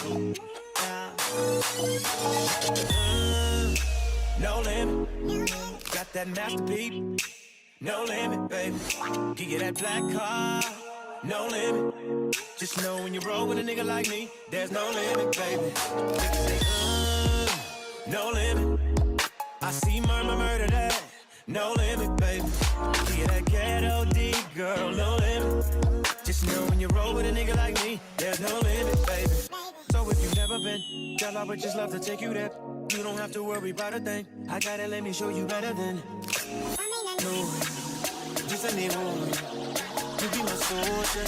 No limit, got that masterpiece. No limit, baby. Give you that black car. No limit. Just know when you roll with a nigga like me, there's no limit, baby. Niggas say, no limit. I see murder that. No limit, baby. Give you that ghetto D, girl. No limit. Just know when you roll with a nigga like me, there's no limit, baby. So if you've never been, girl, I would just love to take you there. You don't have to worry about a thing. I gotta let me show you better than. No, just let me hold you. You be my soldier.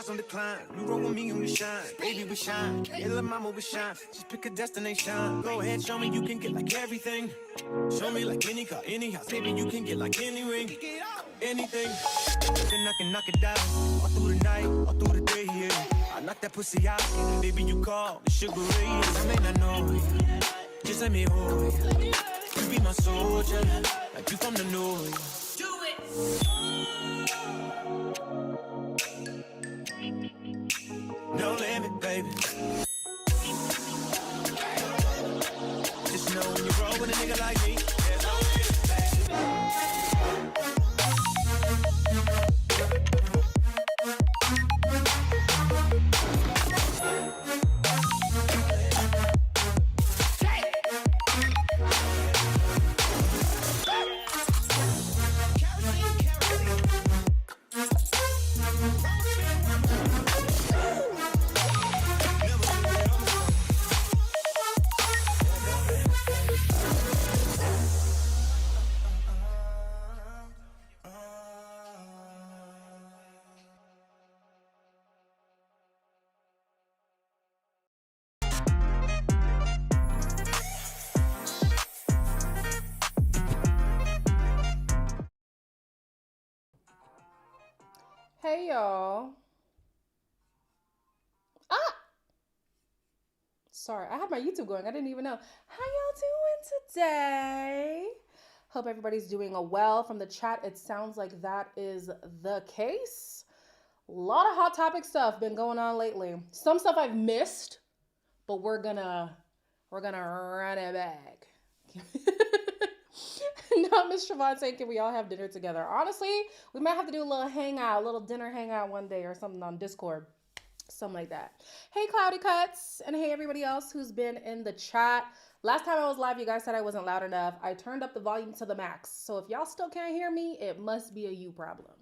On decline, you roll with me and we shine, baby we shine, yeah, little mama we shine, just pick a destination, go ahead, show me you can get like everything, show me like any car, any house, baby you can get like any ring, anything, then I can knock it down, all through the night, all through the day, yeah, I knock that pussy out, baby you call, the sugar ray, I may not know you, just let me hold you, you be my soldier, like you from the north, do it. No limit, baby. Just know when you roll with a nigga like me, there's no limit, baby. Hey y'all. Sorry, I had my YouTube going. I didn't even know. How y'all doing today? Hope everybody's doing well. From the chat, it sounds like that is the case. A lot of hot topic stuff been going on lately. Some stuff I've missed, but we're gonna run it back. Not Miss Siobhan saying, can we all have dinner together? Honestly, we might have to do a little hangout, a little dinner hangout one day or something on Discord. Something like that. Hey, Cloudy Cuts, and hey, everybody else who's been in the chat. Last time I was live, you guys said I wasn't loud enough. I turned up the volume to the max. So if y'all still can't hear me, it must be a you problem.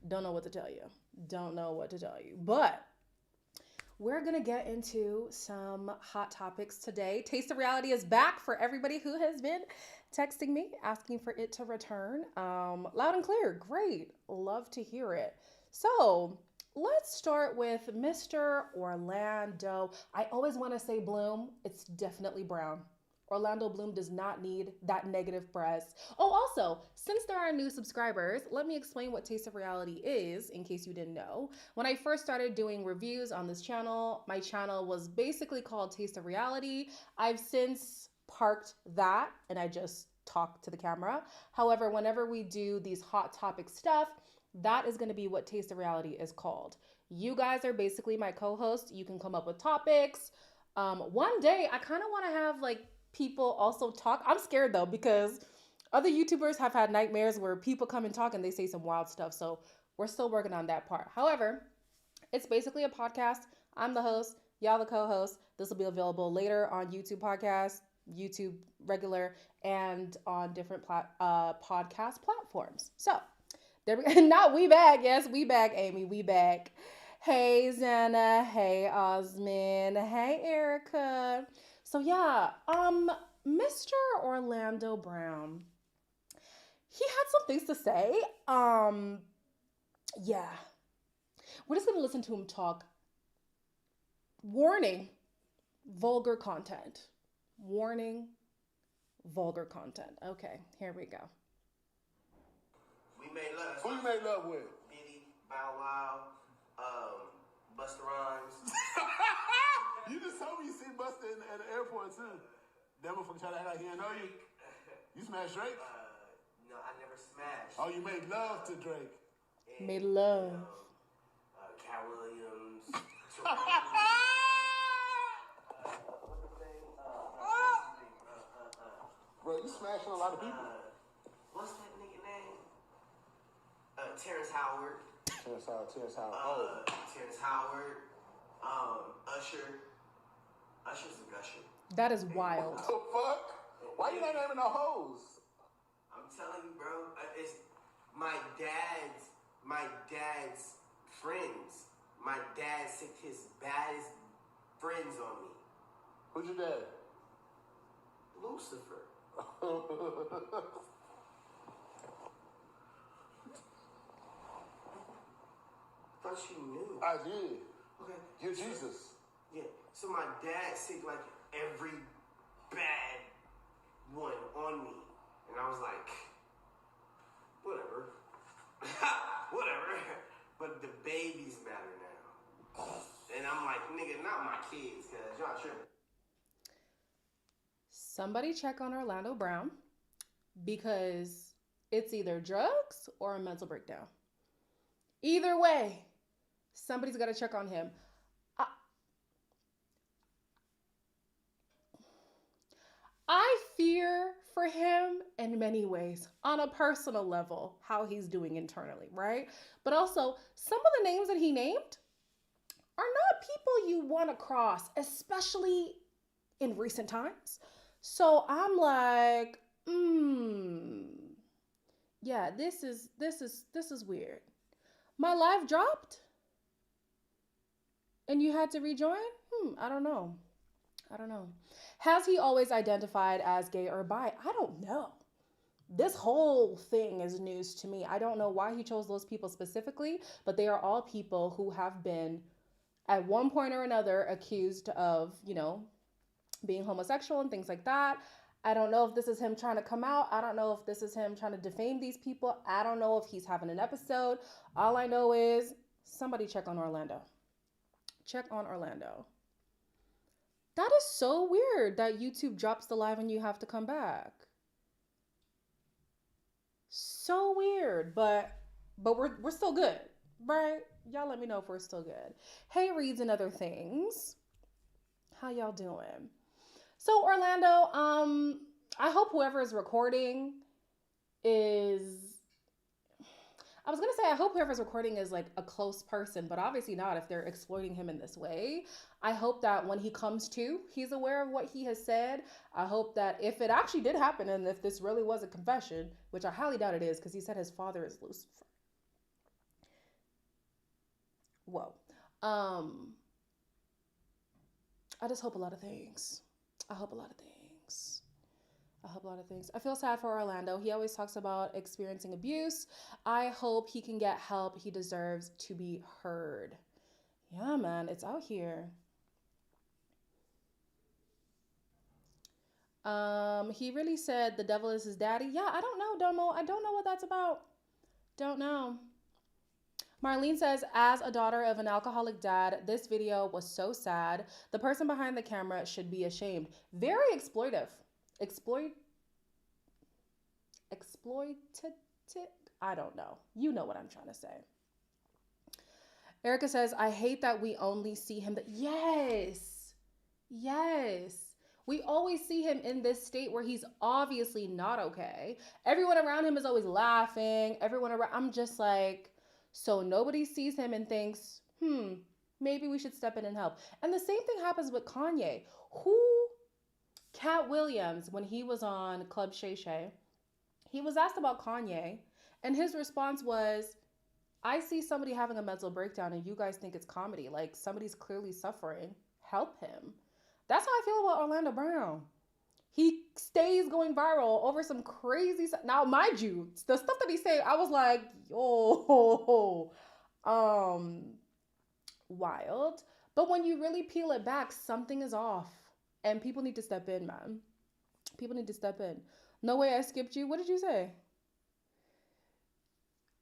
Don't know what to tell you. Don't know what to tell you. But we're going to get into some hot topics today. Taste of Reality is back for everybody who has been texting me, asking for it to return. Loud and clear. Great. Love to hear it. So let's start with Mr. Orlando. I always want to say Bloom. It's definitely Brown. Orlando Bloom does not need that negative press. Oh, also, since there are new subscribers, let me explain what Taste of Reality is, in case you didn't know. When I first started doing reviews on this channel, my channel was basically called Taste of Reality. I've since parked that, and I just talk to the camera. However, whenever we do these hot topic stuff, that is going to be what Taste of Reality is called. You guys are basically my co-hosts. You can come up with topics. One day, I kind of want to have like people also talk. I'm scared though, because other YouTubers have had nightmares where people come and talk and they say some wild stuff. So we're still working on that part. However, it's basically a podcast. I'm the host, y'all the co-host. This will be available later on YouTube podcast, YouTube regular, and on different podcast platforms. So there we go. Not we back. Yes, we back, Amy. We back. Hey Zana, hey Osmin, hey Erica. So yeah, Mr. Orlando Brown, he had some things to say. Yeah, we're just gonna listen to him talk. Warning, vulgar content. Warning, vulgar content. Okay, here we go. We made love. Who you made love with? Diddy, Bow Wow, Busta Rhymes. You just told me you seen Busta at the airport too. That motherfucker tried to act like he didn't know you. You smashed Drake? No, I never smashed. Oh, you made love to Drake. And, Made love. Cat Williams. What's his name? Bro, you smashing a lot of people. What's that nigga name? Terrence Howard. Terrence Howard. Terrence Howard. Usher. Usher's a gusher. That is wild. What the fuck? Why you not naming no hoes? I'm telling you, bro. It's my dad's friends. My dad sicked his baddest friends on me. Who's your dad? Lucifer. Thought you knew. I did. Okay. You're Jesus. Yeah. So my dad sicked like every bad one on me. And I was like, whatever. Whatever. But the babies matter now. And I'm like, nigga, not my kids, cause y'all tripping. Somebody check on Orlando Brown because it's either drugs or a mental breakdown. Either way, somebody's got to check on him. I fear for him in many ways, on a personal level, how he's doing internally, right? But also, some of the names that he named are not people you want to cross, especially in recent times. So I'm like, yeah, this is weird. My live dropped and you had to rejoin? I don't know. Has he always identified as gay or bi? I don't know. This whole thing is news to me. I don't know why he chose those people specifically, but they are all people who have been at one point or another accused of, being homosexual and things like that. I don't know if this is him trying to come out. I don't know if this is him trying to defame these people. I don't know if he's having an episode. All I know is somebody check on Orlando. Check on Orlando. That is so weird that YouTube drops the live and you have to come back. So weird, but we're still good, right? Y'all let me know if we're still good. Hey, reads and other things. How y'all doing? So Orlando, I hope whoever is recording I hope whoever's recording is like a close person, but obviously not if they're exploiting him in this way. I hope that when he comes to, he's aware of what he has said. I hope that if it actually did happen and if this really was a confession, which I highly doubt it is because he said his father is Lucifer. Whoa. I just hope a lot of things. I hope a lot of things. I feel sad for Orlando. He always talks about experiencing abuse. I hope he can get help. He deserves to be heard. Yeah, man, it's out here. He really said the devil is his daddy. Yeah, I don't know, Domo. I don't know what that's about. Don't know. Marlene says, as a daughter of an alcoholic dad, this video was so sad. The person behind the camera should be ashamed. Very exploitative. Exploitative? I don't know. You know what I'm trying to say. Erica says, I hate that we only see him. Yes. We always see him in this state where he's obviously not okay. Everyone around him is always laughing. I'm just like, so nobody sees him and thinks, maybe we should step in and help. And the same thing happens with Kanye. Cat Williams, when he was on Club Shay Shay, he was asked about Kanye, and his response was, I see somebody having a mental breakdown and you guys think it's comedy. Like, somebody's clearly suffering. Help him. That's how I feel about Orlando Brown. He stays going viral over some crazy stuff. Now, mind you, the stuff that he's saying, I was like, oh, wild. But when you really peel it back, something is off. And people need to step in, man. People need to step in. No way I skipped you. What did you say?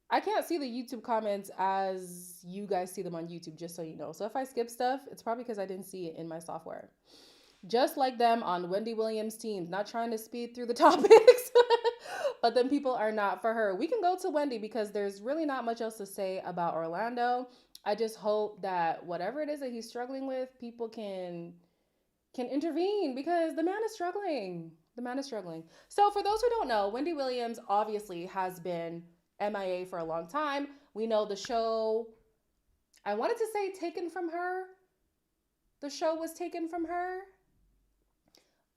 I can't see the YouTube comments as you guys see them on YouTube, just so you know. So if I skip stuff, it's probably because I didn't see it in my software. Just like them on Wendy Williams' teams, not trying to speed through the topics, but then people are not for her. We can go to Wendy because there's really not much else to say about Orlando. I just hope that whatever it is that he's struggling with, people can intervene because the man is struggling. The man is struggling. So for those who don't know, Wendy Williams obviously has been MIA for a long time. We know the show, I wanted to say taken from her. The show was taken from her.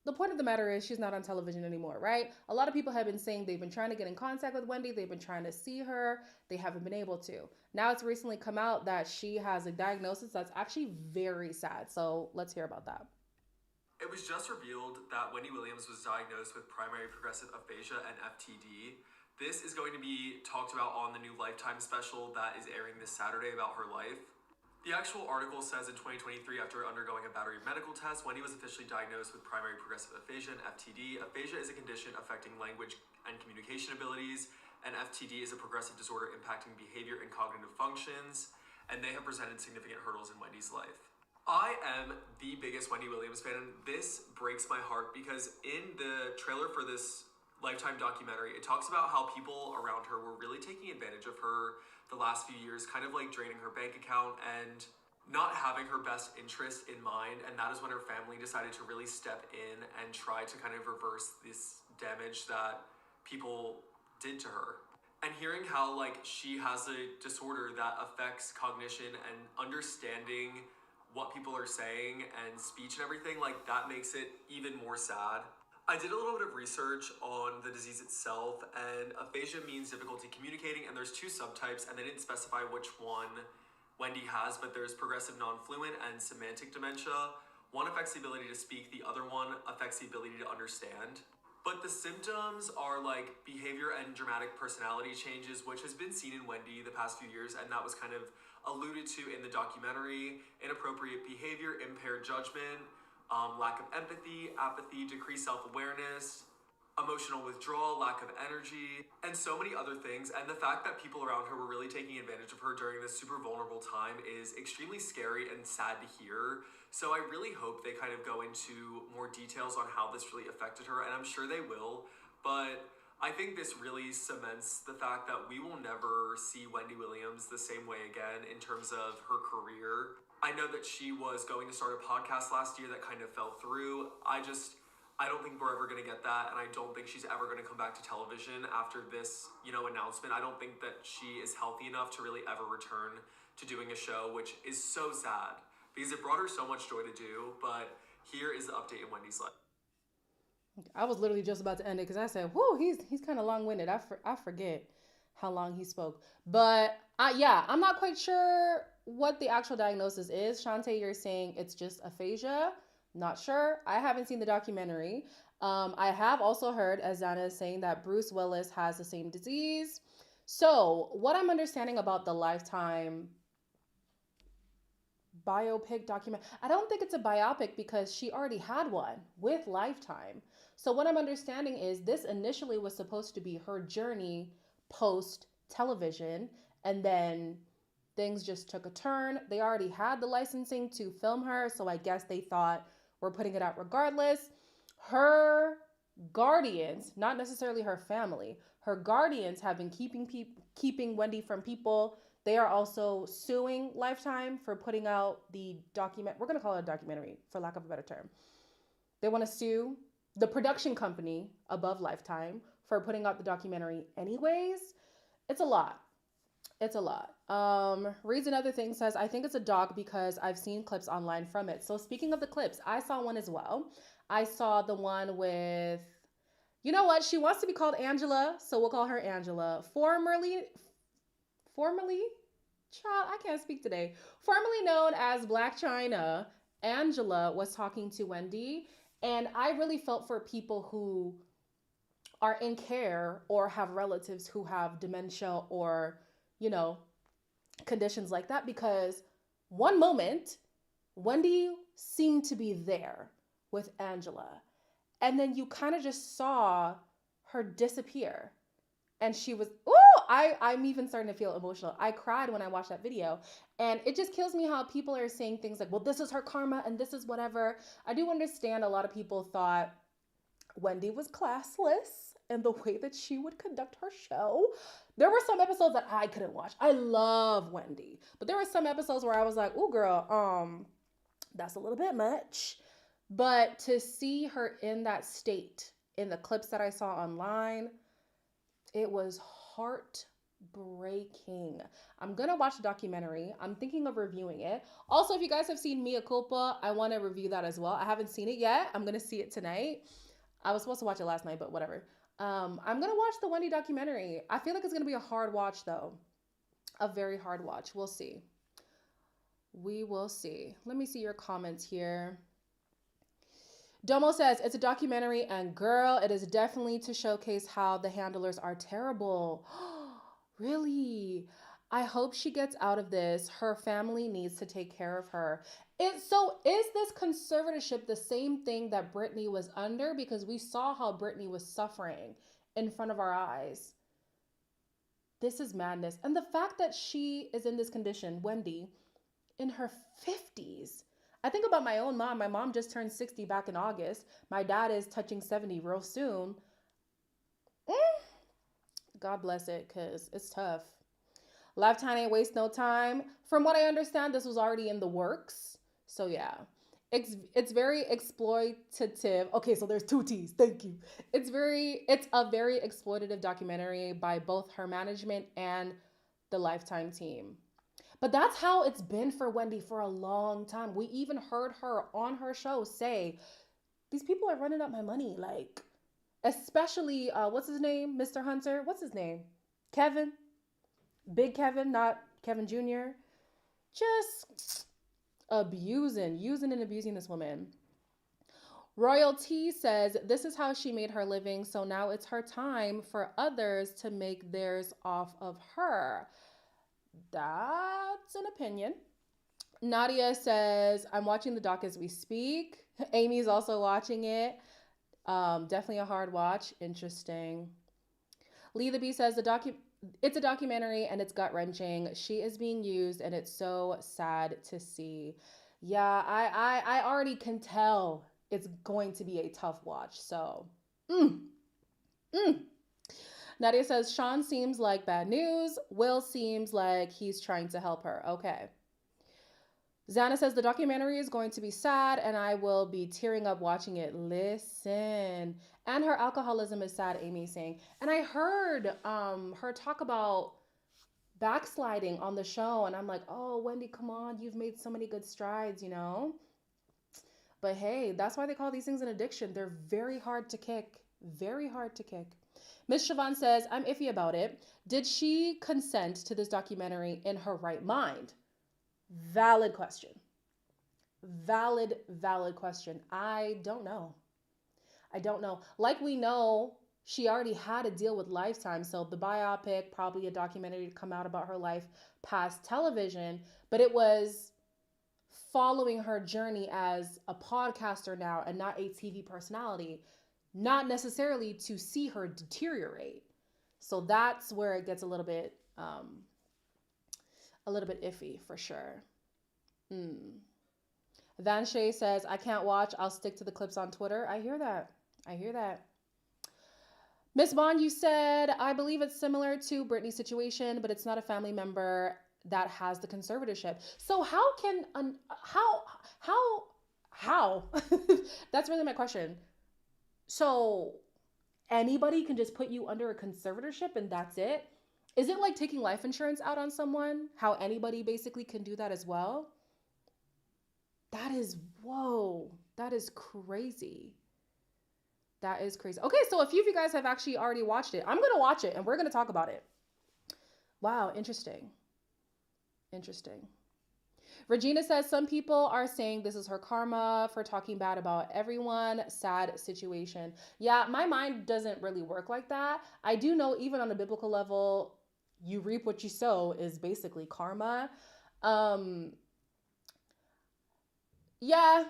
The point of the matter is she's not on television anymore, right? A lot of people have been saying they've been trying to get in contact with Wendy. They've been trying to see her. They haven't been able to. Now it's recently come out that she has a diagnosis that's actually very sad. So let's hear about that. It was just revealed that Wendy Williams was diagnosed with primary progressive aphasia and FTD. This is going to be talked about on the new Lifetime special that is airing this Saturday about her life. The actual article says in 2023, after undergoing a battery of medical tests, Wendy was officially diagnosed with primary progressive aphasia and FTD. Aphasia is a condition affecting language and communication abilities, and FTD is a progressive disorder impacting behavior and cognitive functions, and they have presented significant hurdles in Wendy's life. I am the biggest Wendy Williams fan, and this breaks my heart because in the trailer for this Lifetime documentary, it talks about how people around her were really taking advantage of her the last few years, kind of like draining her bank account and not having her best interest in mind. And that is when her family decided to really step in and try to kind of reverse this damage that people did to her. And hearing how like she has a disorder that affects cognition and understanding what people are saying and speech and everything, like that makes it even more sad. I did a little bit of research on the disease itself, and aphasia means difficulty communicating, and there's two subtypes, and they didn't specify which one Wendy has, but there's progressive non-fluent and semantic dementia. One affects the ability to speak, the other one affects the ability to understand. But the symptoms are like behavior and dramatic personality changes, which has been seen in Wendy the past few years, and that was kind of alluded to in the documentary. Inappropriate behavior, impaired judgment, lack of empathy, apathy, decreased self-awareness, emotional withdrawal, lack of energy, and so many other things. And the fact that people around her were really taking advantage of her during this super vulnerable time is extremely scary and sad to hear. So I really hope they kind of go into more details on how this really affected her, and I'm sure they will. But I think this really cements the fact that we will never see Wendy Williams the same way again in terms of her career. I know that she was going to start a podcast last year that kind of fell through. I don't think we're ever going to get that, and I don't think she's ever going to come back to television after this, announcement. I don't think that she is healthy enough to really ever return to doing a show, which is so sad because it brought her so much joy to do. But here is the update in Wendy's life. I was literally just about to end it because I said, whoo, he's kind of long-winded. I forget how long he spoke. But I'm not quite sure what the actual diagnosis is. Shantae, you're saying it's just aphasia. Not sure. I haven't seen the documentary. I have also heard, as Dana is saying, that Bruce Willis has the same disease. So what I'm understanding about the Lifetime biopic document, I don't think it's a biopic because she already had one with Lifetime. So what I'm understanding is this initially was supposed to be her journey post television, and then things just took a turn. They already had the licensing to film her, so I guess they thought we're putting it out regardless. Her guardians, not necessarily her family, her guardians have been keeping Wendy from people. They are also suing Lifetime for putting out the document. We're going to call it a documentary, for lack of a better term. They want to sue the production company above Lifetime for putting out the documentary anyways. It's a lot. It's a lot. Reads another thing, says, I think it's a dog because I've seen clips online from it. So speaking of the clips, I saw one as well. I saw the one with, you know what? She wants to be called Angela, so we'll call her Angela. formerly, child, I can't speak today, formerly known as Black China, Angela was talking to Wendy. And I really felt for people who are in care or have relatives who have dementia or, you know, conditions like that, because one moment Wendy seemed to be there with Angela, and then you kind of just saw her disappear, and she was, I'm even starting to feel emotional. I cried when I watched that video, and it just kills me how people are saying things like, well, this is her karma and this is whatever. I do understand a lot of people thought Wendy was classless in the way that she would conduct her show. There were some episodes that I couldn't watch. I love Wendy, but there were some episodes where I was like, "Oh, girl, that's a little bit much." But to see her in that state in the clips that I saw online, it was heartbreaking. I'm gonna watch the documentary. I'm thinking of reviewing it. Also, if you guys have seen Mea Culpa, I want to review that as well. I haven't seen it yet. I'm gonna see it tonight. I was supposed to watch it last night, but whatever. I'm gonna watch the Wendy documentary. I feel like it's gonna be a hard watch though. A very hard watch. We'll see. We will see. Let me see your comments here. Domo says, it's a documentary, and girl, it is definitely to showcase how the handlers are terrible. Really? I hope she gets out of this. Her family needs to take care of her. So is this conservatorship the same thing that Britney was under? Because we saw how Britney was suffering in front of our eyes. This is madness. And the fact that she is in this condition, Wendy, in her 50s. I think about my own mom. My mom just turned 60 back in August. My dad is touching 70 real soon. God bless it, because it's tough. Lifetime ain't waste no time. From what I understand, this was already in the works. So yeah, it's very exploitative. Okay, so there's two T's. Thank you. It's a very exploitative documentary by both her management and the Lifetime team. But that's how it's been for Wendy for a long time. We even heard her on her show say, these people are running up my money. Like, especially, what's his name? Mr. Hunter? What's his name? Kevin? Big Kevin, not Kevin Jr. Just using and abusing this woman. Royalty says, this is how she made her living. So now it's her time for others to make theirs off of her. That's an opinion. Nadia says, I'm watching the doc as we speak. Amy's also watching it. Definitely a hard watch. Interesting. Lee the Bee says, it's a documentary and it's gut-wrenching. She is being used and it's so sad to see. Yeah, I already can tell it's going to be a tough watch. So, Nadia says, Sean seems like bad news. Will seems like he's trying to help her. Okay. Zana says, the documentary is going to be sad and I will be tearing up watching it. Listen. And her alcoholism is sad, Amy's saying. And I heard her talk about backsliding on the show. And I'm like, oh, Wendy, come on. You've made so many good strides, you know? But hey, that's why they call these things an addiction. They're very hard to kick. Very hard to kick. Miss Siobhan says, I'm iffy about it. Did she consent to this documentary in her right mind? Valid question. Valid question. I don't know. Like we know, she already had a deal with Lifetime. So the biopic, probably a documentary to come out about her life past television, but it was following her journey as a podcaster now and not a TV personality, not necessarily to see her deteriorate. So that's where it gets a little bit iffy for sure. Vanshay says, I can't watch. I'll stick to the clips on Twitter. I hear that. Miss Bond, you said, I believe it's similar to Britney's situation, but it's not a family member that has the conservatorship. So how can, how? That's really my question. So anybody can just put you under a conservatorship and that's it? Is it like taking life insurance out on someone? How anybody basically can do that as well? That is, whoa, that is crazy. Okay, so a few of you guys have actually already watched it. I'm going to watch it and we're going to talk about it. Wow, interesting. Interesting. Regina says some people are saying this is her karma for talking bad about everyone. Sad situation. Yeah, my mind doesn't really work like that. I do know even on a biblical level, you reap what you sow is basically karma. Yeah,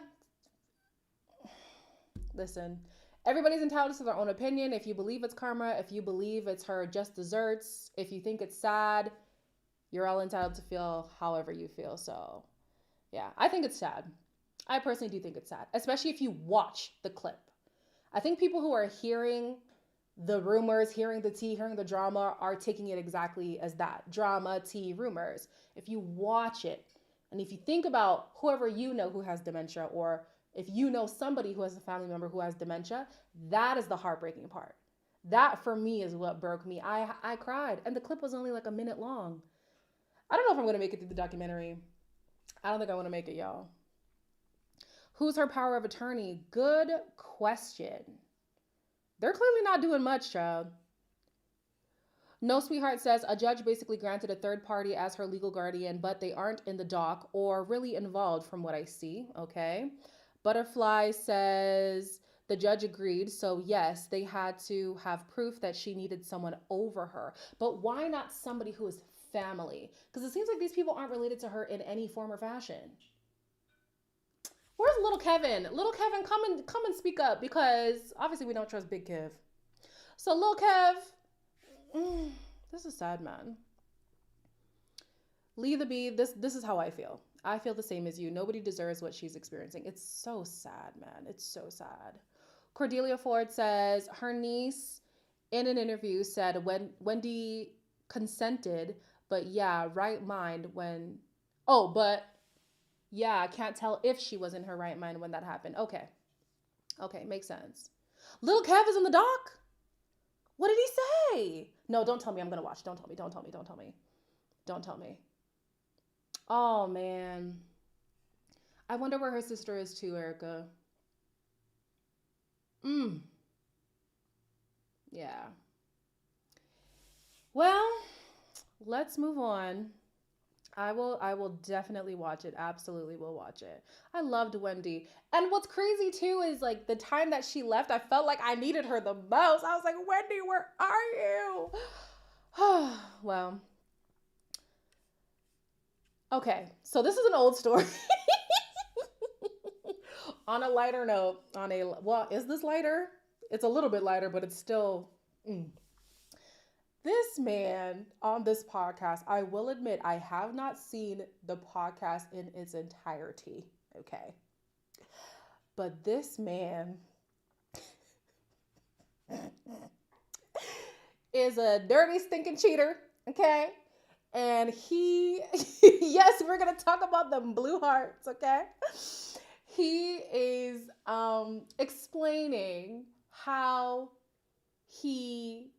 listen, everybody's entitled to their own opinion. If you believe it's karma, if you believe it's her just desserts, if you think it's sad, you're all entitled to feel however you feel. So yeah, I think it's sad. I personally do think it's sad, especially if you watch the clip. I think people who are hearing the rumors, hearing the tea, hearing the drama are taking it exactly as that. Drama, tea, rumors. If you watch it, and if you think about whoever you know who has dementia, or if you know somebody who has a family member who has dementia, that is the heartbreaking part. That for me is what broke me. I cried, and the clip was only like a minute long. I don't know if I'm going to make it through the documentary. I don't think I want to make it, y'all. Who's her power of attorney? Good question. They're clearly not doing much, child. No Sweetheart says a judge basically granted a third party as her legal guardian, but they aren't in the dock or really involved from what I see. Okay. Butterfly says the judge agreed. So yes, they had to have proof that she needed someone over her. But why not somebody who is family? Because it seems like these people aren't related to her in any form or fashion. Where's little Kevin? Little Kevin, come and speak up, because obviously we don't trust Big Kev. So little Kev, this is sad, man. Lee the Bee, this is how I feel. I feel the same as you. Nobody deserves what she's experiencing. It's so sad, man. It's so sad. Cordelia Ford says her niece in an interview said when Wendy consented, but yeah, right mind when, but yeah, I can't tell if she was in her right mind when that happened. Okay, makes sense. Little Kev is in the dock? What did he say? No, don't tell me. I'm going to watch. Don't tell me. Don't tell me. Oh, man. I wonder where her sister is too, Erica. Yeah. Well, let's move on. I will definitely watch it. Absolutely will watch it. I loved Wendy. And what's crazy too is like the time that she left, I felt like I needed her the most. I was like, Wendy, where are you? Well. Okay, so this is an old story. On a lighter note, is this lighter? It's a little bit lighter, but it's still... This man on this podcast, I will admit, I have not seen the podcast in its entirety, okay? But this man is a dirty, stinking cheater, okay? And he, yes, we're going to talk about them blue hearts, okay? He is explaining how he...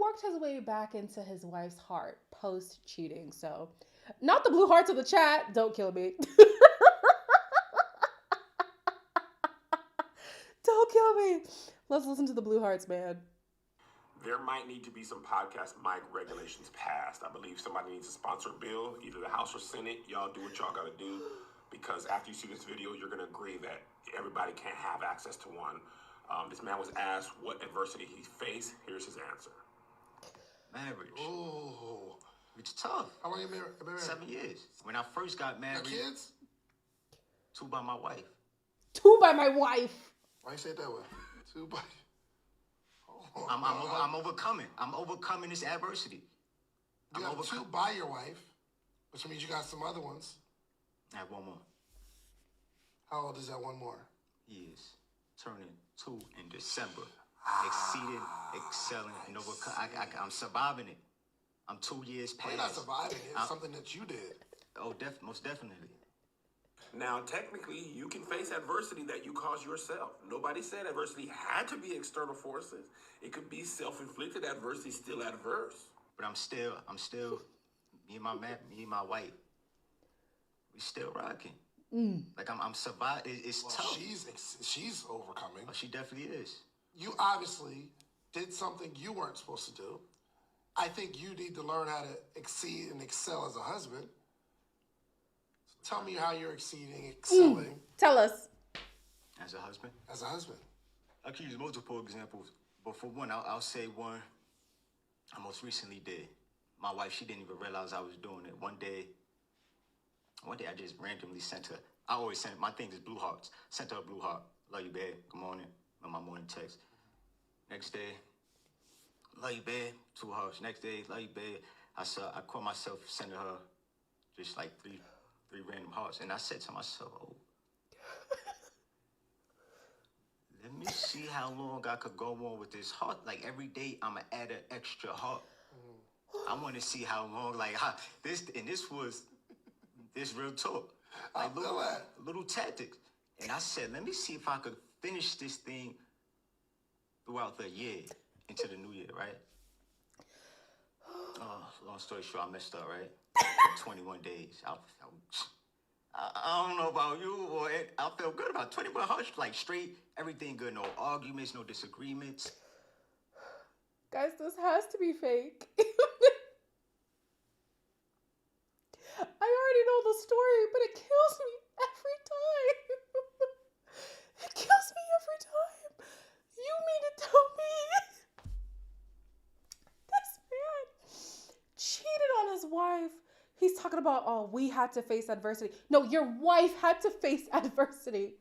worked his way back into his wife's heart post-cheating. So, not the blue hearts of the chat. Don't kill me. Don't kill me. Let's listen to the blue hearts, man. There might need to be some podcast mic regulations passed. I believe somebody needs to sponsor a bill, either the House or Senate. Y'all do what y'all got to do, because after you see this video, you're going to agree that everybody can't have access to one. This man was asked what adversity he faced. Here's his answer. Marriage. Oh, It's tough. how long you married? 7 years. When I first got married, Got kids? 2 by my wife. 2 by my wife. Why you say it that way? 2 by. Oh, I'm overcoming. I'm overcoming this adversity. You got 2 by your wife, which means you got some other ones. I have 1 more. How old is that one more? Years. Turning 2 in December. Exceeding, excelling, and overcoming. I'm surviving it. I'm 2 years past. You're not surviving it. It's something that you did. Oh, most definitely. Now, technically, you can face adversity that you caused yourself. Nobody said adversity had to be external forces. It could be self-inflicted adversity, still adverse. But I'm still, me and my wife, we still rocking. Like I'm surviving. It's tough. She's overcoming. Oh, she definitely is. You obviously did something you weren't supposed to do. I think you need to learn how to exceed and excel as a husband. Tell me how you're exceeding, excelling Tell us. As a husband, as a husband. I could use multiple examples, but for one, I'll say one I most recently did. My wife, she didn't even realize I was doing it. One day I just randomly sent her. I always send, my thing is blue hearts. Sent her a blue heart. Love you, babe. Good morning. On my morning text. Next day, love you, babe. 2 hearts. Next day, love you, babe. I caught myself sending her just like three random hearts. And I said to myself, oh, let me see how long I could go on with this heart. Like every day, I'ma add an extra heart. I want to see how long. Like this real talk. Like little tactics. And I said, let me see if I could finish this thing throughout the year into the new year, right? Long story short, I messed up, right? 21 days. I don't know about you, or I felt good about 21 hearts, like straight, everything good, no arguments, no disagreements. Guys, this has to be fake. I already know the story, but it kills me every time. It kills me every time. You mean to tell me this man cheated on his wife? He's talking about, oh, we had to face adversity. No, your wife had to face adversity.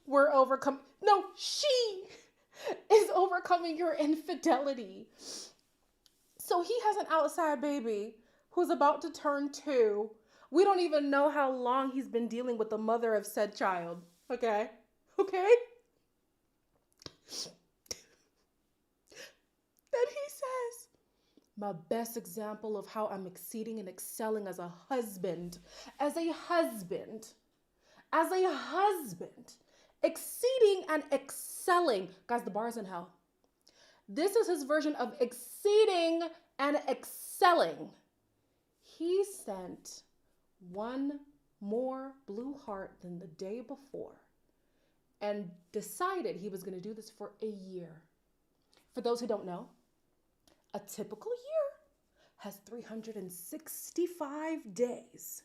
We're overcoming. No, she is overcoming your infidelity. So he has an outside baby who's about to turn 2. We don't even know how long he's been dealing with the mother of said child. Okay? Okay? Then he says, my best example of how I'm exceeding and excelling as a husband, exceeding and excelling. Guys, the bar's in hell. This is his version of exceeding and excelling. He sent one more blue heart than the day before and decided he was going to do this for a year. For those who don't know, a typical year has 365 days.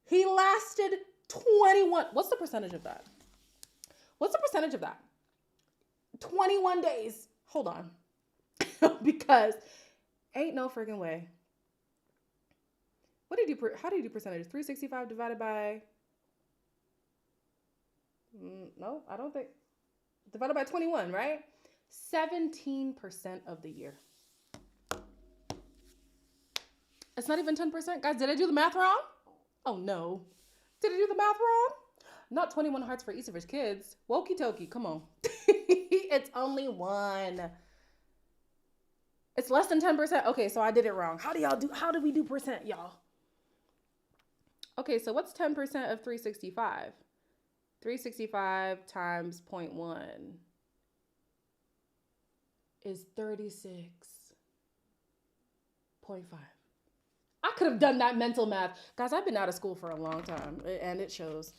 He lasted 21. What's the percentage of that? 21 days. Hold on. Because ain't no friggin' way. How do you do percentage? 365 divided by, no, I don't think, divided by 21, right? 17% of the year. It's not even 10%. Guys, did I do the math wrong? Oh no. Did I do the math wrong? Not 21 hearts for each of his kids. Wokey tokey, come on. It's only 1. It's less than 10%. Okay, so I did it wrong. How do we do percent, y'all? Okay, so what's 10% of 365? 365 times 0.1 is 36.5. I could have done that mental math. Guys, I've been out of school for a long time, and it shows.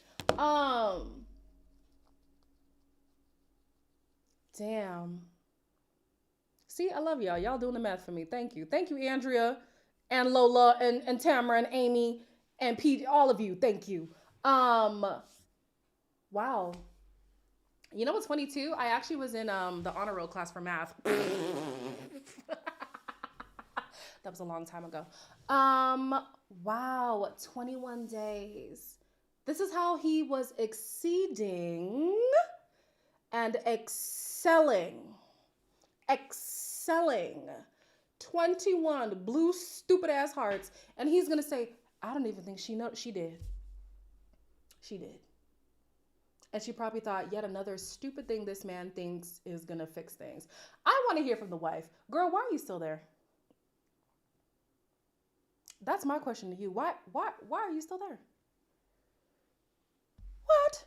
Damn. See, I love y'all. Y'all doing the math for me. Thank you. Thank you, Andrea and Lola and Tamara and Amy and Pete, all of you. Thank you. Wow. You know what's funny too? I actually was in the honor roll class for math. That was a long time ago. Wow, 21 days. This is how he was exceeding and excelling. 21 blue stupid ass hearts. And he's going to say, I don't even think she did. She did. And she probably thought, yet another stupid thing this man thinks is going to fix things. I want to hear from the wife. Girl, why are you still there? That's my question to you. Why are you still there? What?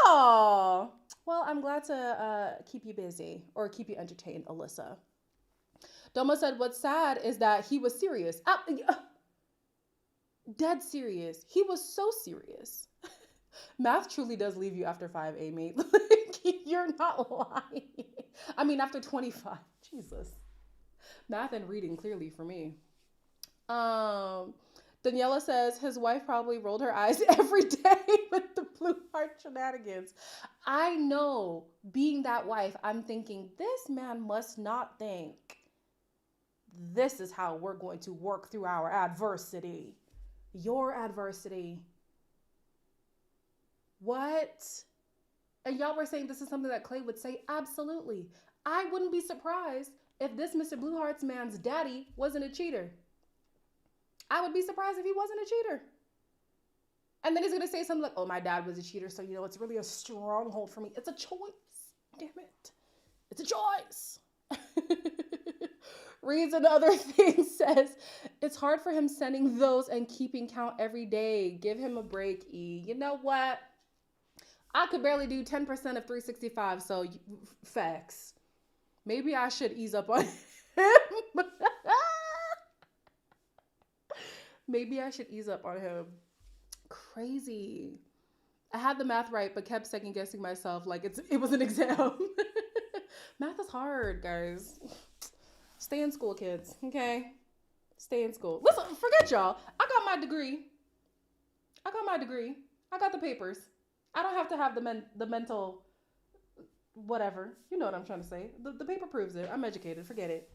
Oh, well, I'm glad to keep you busy or keep you entertained, Alyssa. Doma said, what's sad is that he was serious. Dead serious. He was so serious. Math truly does leave you after 5, Amy. You're not lying. I mean, after 25. Jesus. Math and reading clearly for me. Daniela says his wife probably rolled her eyes every day with the blue heart shenanigans. I know, being that wife, I'm thinking, this man must not think this is how we're going to work through our adversity. Your adversity. What? And y'all were saying this is something that Clay would say? Absolutely. I wouldn't be surprised if this Mr. Blueheart's man's daddy wasn't a cheater. I would be surprised if he wasn't a cheater. And then he's going to say something like, oh, my dad was a cheater, so, it's really a stronghold for me. It's a choice. Damn it. It's a choice. Reads another thing, says, it's hard for him sending those and keeping count every day. Give him a break, E. You know what? I could barely do 10% of 365, so facts. Maybe I should ease up on him. Maybe I should ease up on him. Crazy. I had the math right, but kept second guessing myself like it was an exam. Math is hard, guys. Stay in school, kids, okay? Stay in school. Listen, forget y'all. I got my degree. I got the papers. I don't have to have the mental whatever. You know what I'm trying to say. The paper proves it. I'm educated. Forget it.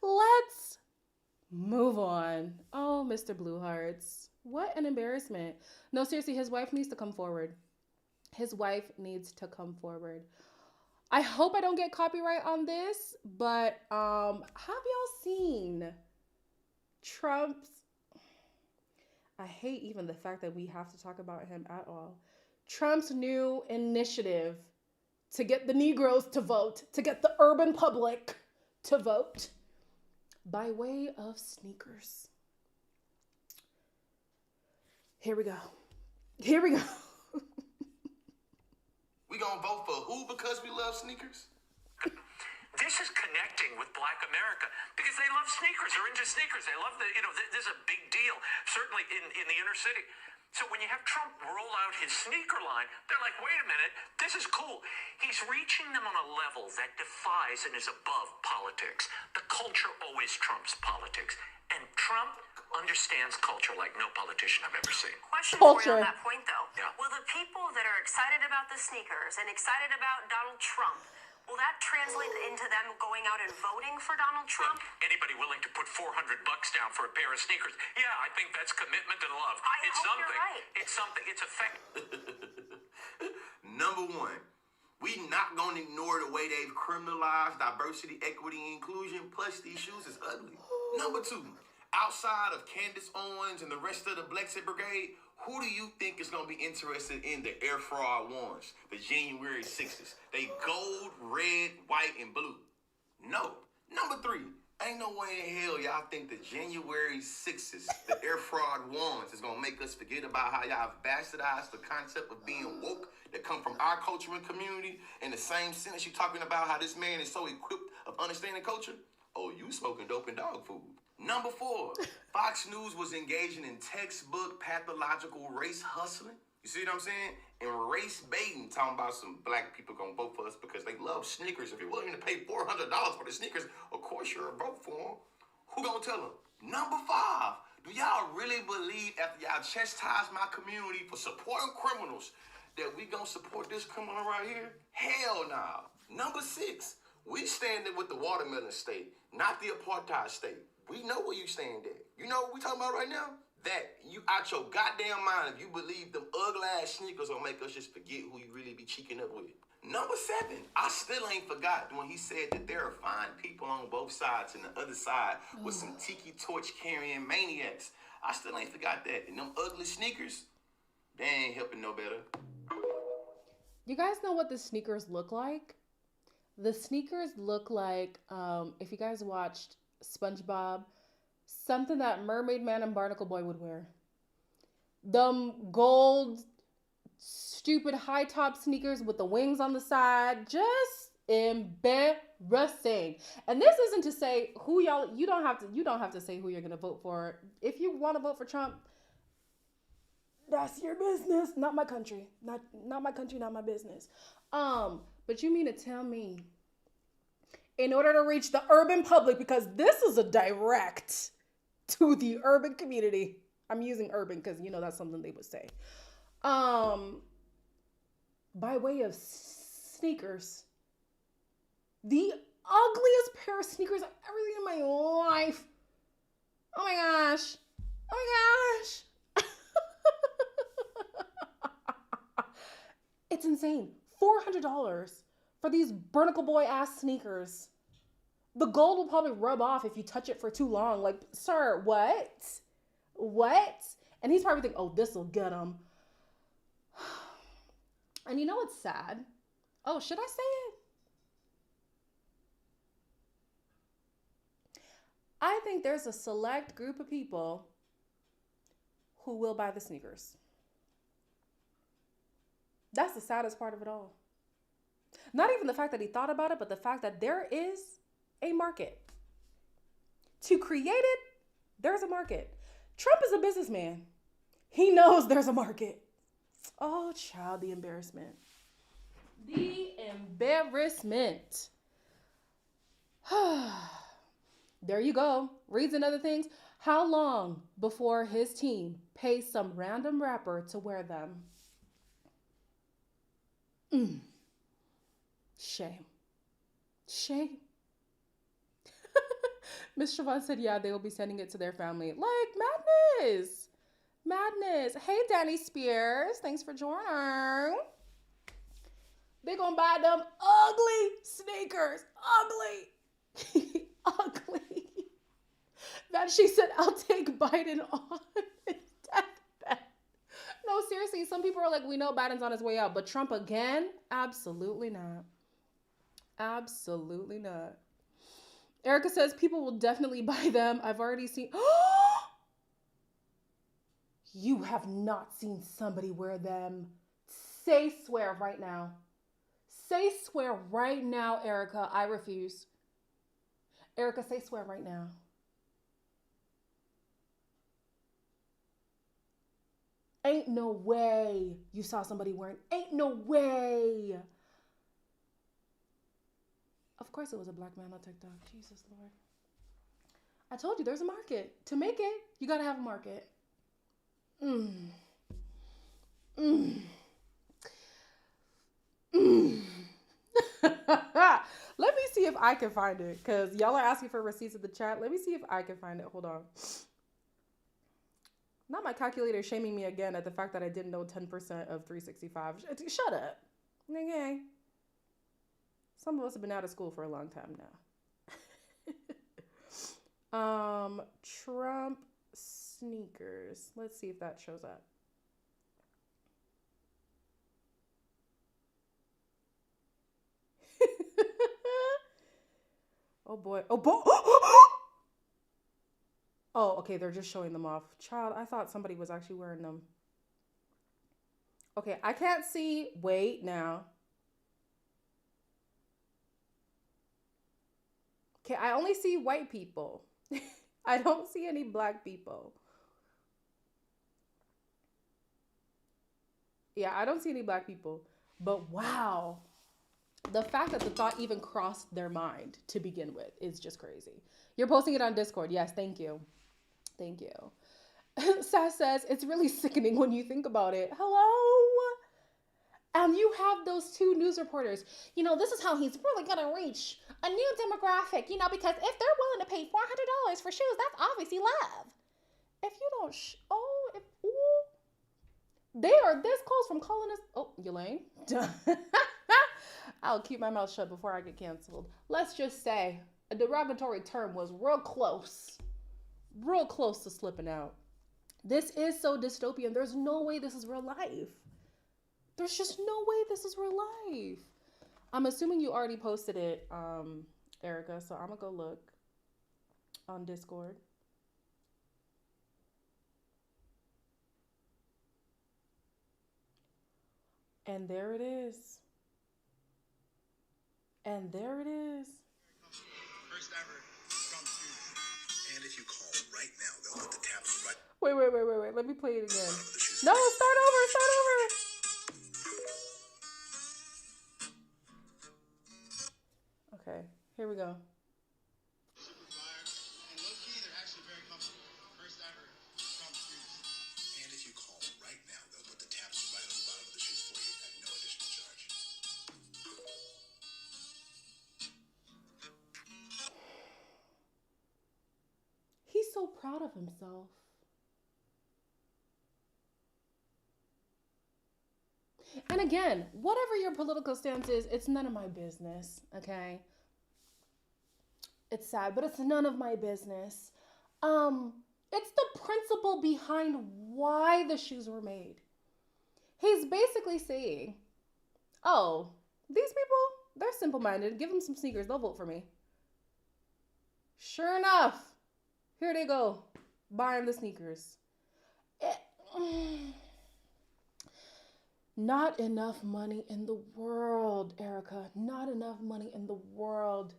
Let's move on. Oh, Mr. Bluehearts. What an embarrassment. No, seriously, his wife needs to come forward. I hope I don't get copyright on this, but have y'all seen Trump's, I hate even the fact that we have to talk about him at all, Trump's new initiative to get the Negroes to vote, to get the urban public to vote by way of sneakers. Here we go. We gonna vote for who because we love sneakers? This is connecting with Black America because they love sneakers. They're into sneakers. They love this is a big deal, certainly in the inner city. So when you have Trump roll out his sneaker line, they're like, wait a minute, this is cool. He's reaching them on a level that defies and is above politics. The culture always trumps politics. And Trump understands culture like no politician I've ever seen. Question for you on that point, though. Yeah. Will the people that are excited about the sneakers and excited about Donald Trump, will that translate into them going out and voting for Donald Trump? Well, anybody willing to put $400 down for a pair of sneakers? Yeah, I think that's commitment and love. You're right. It's something. It's effective. Number one, we not gonna ignore the way they've criminalized diversity, equity, and inclusion. Plus, these shoes is ugly. Number two, outside of Candace Owens and the rest of the Blexit Brigade, who do you think is gonna be interested in the Air Fraud ones, the January 6s? They gold, red, white, and blue. No. Number three, ain't no way in hell y'all think the January 6s, the Air Fraud ones, is gonna make us forget about how y'all have bastardized the concept of being woke that come from our culture and community. In the same sentence you talking about how this man is so equipped of understanding culture. Oh, you smoking dope and dog food. Number four, Fox News was engaging in textbook pathological race hustling. You see what I'm saying? And race baiting, talking about some black people gonna vote for us because they love sneakers. If you're willing to pay $400 for the sneakers, of course you're a vote for them. Who gonna tell them? Number five, do y'all really believe after y'all chastise my community for supporting criminals that we gonna support this criminal right here? Hell nah. Number six, we standing with the watermelon state, not the apartheid state. We know where you stand at. You know what we talking about right now? That you out your goddamn mind if you believe them ugly ass sneakers will make us just forget who you really be cheeking up with. Number seven, I still ain't forgot when he said that there are fine people on both sides and the other side with some tiki torch carrying maniacs. I still ain't forgot that. And them ugly sneakers, they ain't helping no better. You guys know what the sneakers look like? The sneakers look like, if you guys watched SpongeBob, something that Mermaid Man and Barnacle Boy would wear. Them gold, stupid high top sneakers with the wings on the side, just embarrassing. And this isn't to say who y'all. You don't have to say who you're gonna vote for. If you want to vote for Trump, that's your business. Not my country. Not my country. Not my business. But you mean to tell me in order to reach the urban public, because this is a direct to the urban community. I'm using urban because, you know, that's something they would say. By way of sneakers. The ugliest pair of sneakers I've ever seen in my life. Oh my gosh. Oh my gosh. It's insane. $400 for these Burnacle Boy ass sneakers. The gold will probably rub off if you touch it for too long. Like, sir, what? What? And he's probably thinking, oh, this will get him. And you know what's sad? Oh, should I say it? I think there's a select group of people who will buy the sneakers. That's the saddest part of it all. Not even the fact that he thought about it, but the fact that there is a market. To create it, there's a market. Trump is a businessman. He knows there's a market. Oh, child, the embarrassment. The embarrassment. There you go. Reason other things. How long before his team pays some random rapper to wear them? Shame. Shame. Miss Siobhan said, yeah, they will be sending it to their family. Like, madness. Madness. Hey, Danny Spears. Thanks for joining. They gonna buy them ugly sneakers. Ugly. Ugly. That she said, I'll take Biden on his deathbed. No, seriously, some people are like, we know Biden's on his way out, but Trump again? Absolutely not. Absolutely not. Erica says, people will definitely buy them. I've already seen. You have not seen somebody wear them. Say swear right now. Say swear right now, Erica. I refuse. Erica, say swear right now. Ain't no way you saw somebody wearing. Ain't no way. Of course it was a black man on TikTok. Jesus Lord. I told you there's a market. To make it, you gotta have a market. Let me see if I can find it, because y'all are asking for receipts in the chat. Let me see if I can find it. Hold on. Not my calculator shaming me again at the fact that I didn't know 10% of 365. Shut up. Okay. Some of us have been out of school for a long time now. Trump sneakers. Let's see if that shows up. Oh boy. Oh boy. Oh, okay. They're just showing them off. Child, I thought somebody was actually wearing them. Okay, I can't see. Wait now. Okay, I only see white people. I don't see any black people. Yeah, I don't see any black people. But wow. The fact that the thought even crossed their mind to begin with is just crazy. You're posting it on Discord. Yes, thank you. Thank you. Sass says, it's really sickening when you think about it. Hello? And you have those two news reporters. You know, this is how he's really going to reach a new demographic, you know, because if they're willing to pay $400 for shoes, that's obviously love. If you don't, they are this close from calling us. Oh, Elaine. I'll keep my mouth shut before I get canceled. Let's just say a derogatory term was real close to slipping out. This is so dystopian. There's no way this is real life. There's just no way this is real life. I'm assuming you already posted it, Erica, so I'm gonna go look on Discord. And there it is. And there it is. First ever Trump shoes. And if you call right now, they'll put the taps right. Wait. Let me play it again. No, start over. Okay. Here we go. Super fire. And low key, they're actually very comfortable. First ever Trump shoes. And if you call right now, they'll put the taps right on the bottom of the shoes for you at no additional charge. He's so proud of himself. And again, whatever your political stance is, it's none of my business, okay? It's sad, but it's none of my business. It's the principle behind why the shoes were made. He's basically saying, oh, these people, they're simple-minded. Give them some sneakers. They'll vote for me. Sure enough, here they go, buying the sneakers. Not enough money in the world, Erica. Not enough money in the world.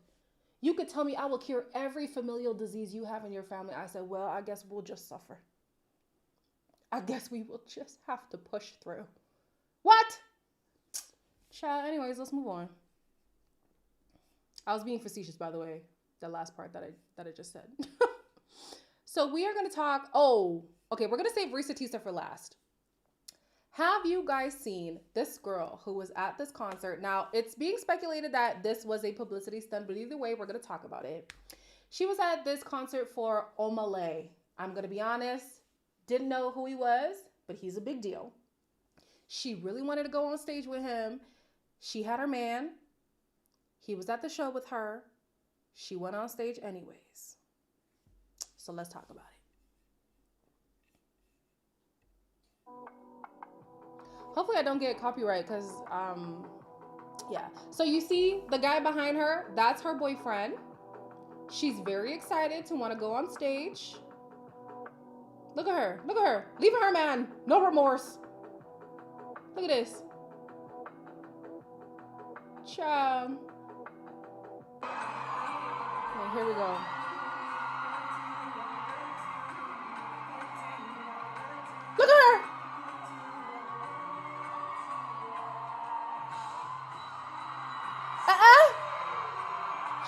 You could tell me I will cure every familial disease you have in your family. I said, well, I guess we'll just suffer. I guess we will just have to push through. What? Child, anyways, let's move on. I was being facetious, by the way, the last part that I just said. So we are going to talk, we're going to save Reesa Teesa for last. Have you guys seen this girl who was at this concert? Now, it's being speculated that this was a publicity stunt, but either way, we're going to talk about it. She was at this concert for Omalay. I'm going to be honest, didn't know who he was, but he's a big deal. She really wanted to go on stage with him. She had her man. He was at the show with her. She went on stage anyways. So let's talk about it. Hopefully I don't get copyright because, yeah. So you see the guy behind her, that's her boyfriend. She's very excited to want to go on stage. Look at her. Look at her. Leaving her man. No remorse. Look at this. Ciao. Okay, here we go. Look at her.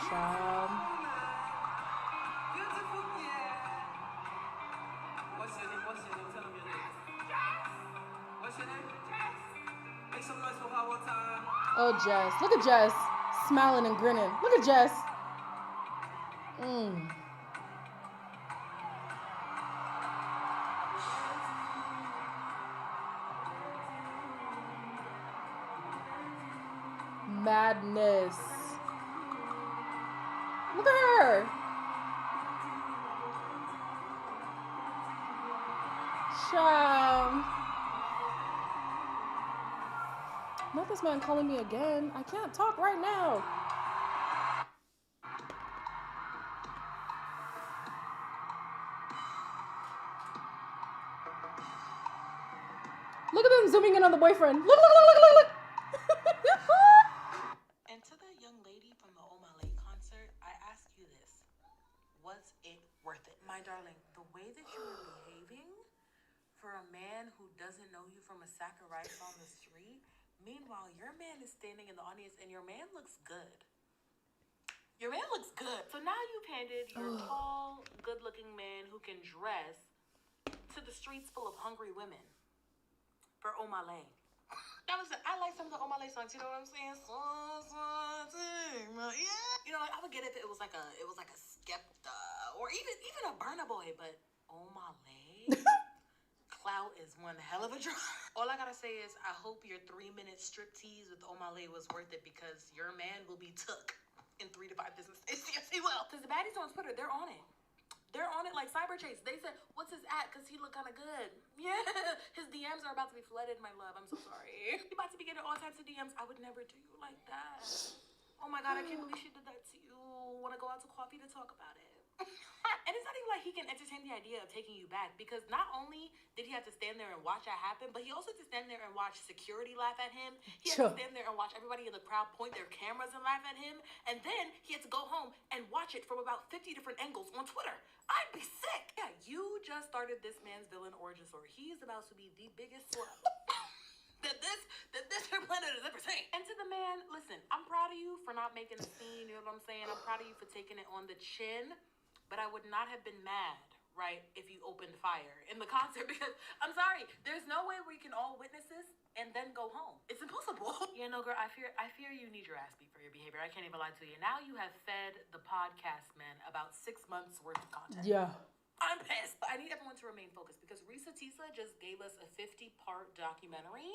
Child. What's your name? Tell them your name. Jess. What's your name? Jess. Make some noise for her one time. Oh, Jess. Look at Jess. Smiling and grinning. Look at Jess. Madness. Look at her. Child. Not this man calling me again. I can't talk right now. Look at them zooming in on the boyfriend. Look. And to the young lady from the Omalay concert, I ask you this. Was it worth it? My darling, the way that you were behaving for a man who doesn't know you from a sack of rice on the street, meanwhile, your man is standing in the audience and your man looks good. Your man looks good. So now you handed your tall, good-looking man who can dress to the streets full of hungry women for Omalay. Now listen, I like some of the Omalay songs, you know what I'm saying? Yeah. You know, like, I would get it if it was like a Skepta or even a Burna Boy, but Omalay, clout is one hell of a drug. All I gotta say is I hope your 3-minute striptease with Omalay was worth it because your man will be took in 3 to 5 business days. Yes, he will. Because the baddies on Twitter, they're on it. They're on it like Cyber Chase. They said, what's his at? Because he look kind of good. Yeah. His DMs are about to be flooded, my love. I'm so sorry. You're about to be getting all types of DMs. I would never do you like that. Oh, my God. I can't believe she did that to you. Want to go out to coffee to talk about it? And it's not even like he can entertain the idea of taking you back because not only did he have to stand there and watch that happen, but he also had to stand there and watch security laugh at him. He had to stand there and watch everybody in the crowd point their cameras and laugh at him. And then he had to go home and watch it from about 50 different angles on Twitter. I'd be sick. Yeah, you just started this man's villain origin story. He's about to be the biggest slut that this planet has ever seen. And to the man, listen, I'm proud of you for for not making a scene. You know what I'm saying? I'm proud of you for taking it on the chin. But I would not have been mad, right, if you opened fire in the concert. Because, I'm sorry, there's no way we can all witness this and then go home. It's impossible. Yeah, no, girl, I fear you need your ass beat for your behavior. I can't even lie to you. Now you have fed the podcast man about 6 months worth of content. Yeah. I'm pissed. I need everyone to remain focused because Reesa Teesa just gave us a 50-part documentary,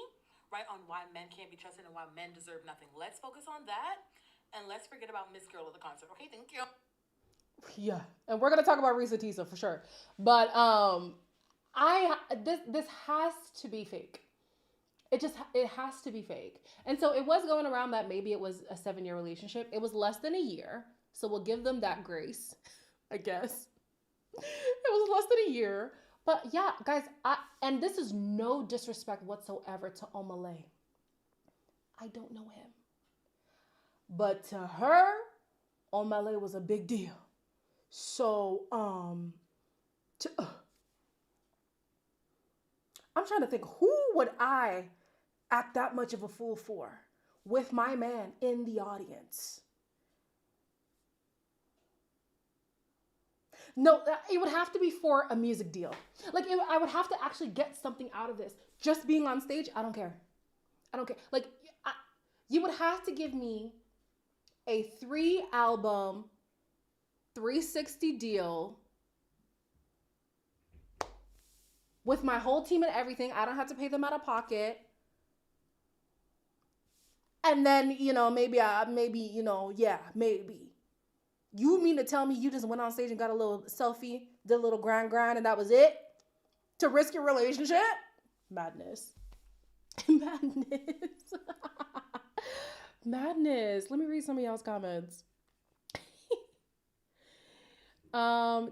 right, on why men can't be trusted and why men deserve nothing. Let's focus on that, and let's forget about Miss Girl at the concert. Okay, thank you. Yeah, and we're gonna talk about Reesa Teesa for sure. But this has to be fake. It has to be fake. And so it was going around that maybe it was a 7-year relationship. It was less than a year, so we'll give them that grace, I guess. It was less than a year, but yeah, guys. And this is no disrespect whatsoever to Omale. I don't know him, but to her, Omale was a big deal. So, I'm trying to think, who would I act that much of a fool for with my man in the audience? No, it would have to be for a music deal. Like, I would have to actually get something out of this. Just being on stage, I don't care. Like, you would have to give me a 3-album, 360 deal with my whole team and everything. I don't have to pay them out of pocket. And then, maybe. You mean to tell me you just went on stage and got a little selfie, did a little grind, and that was it? To risk your relationship? Madness. Madness. Let me read some of y'all's comments.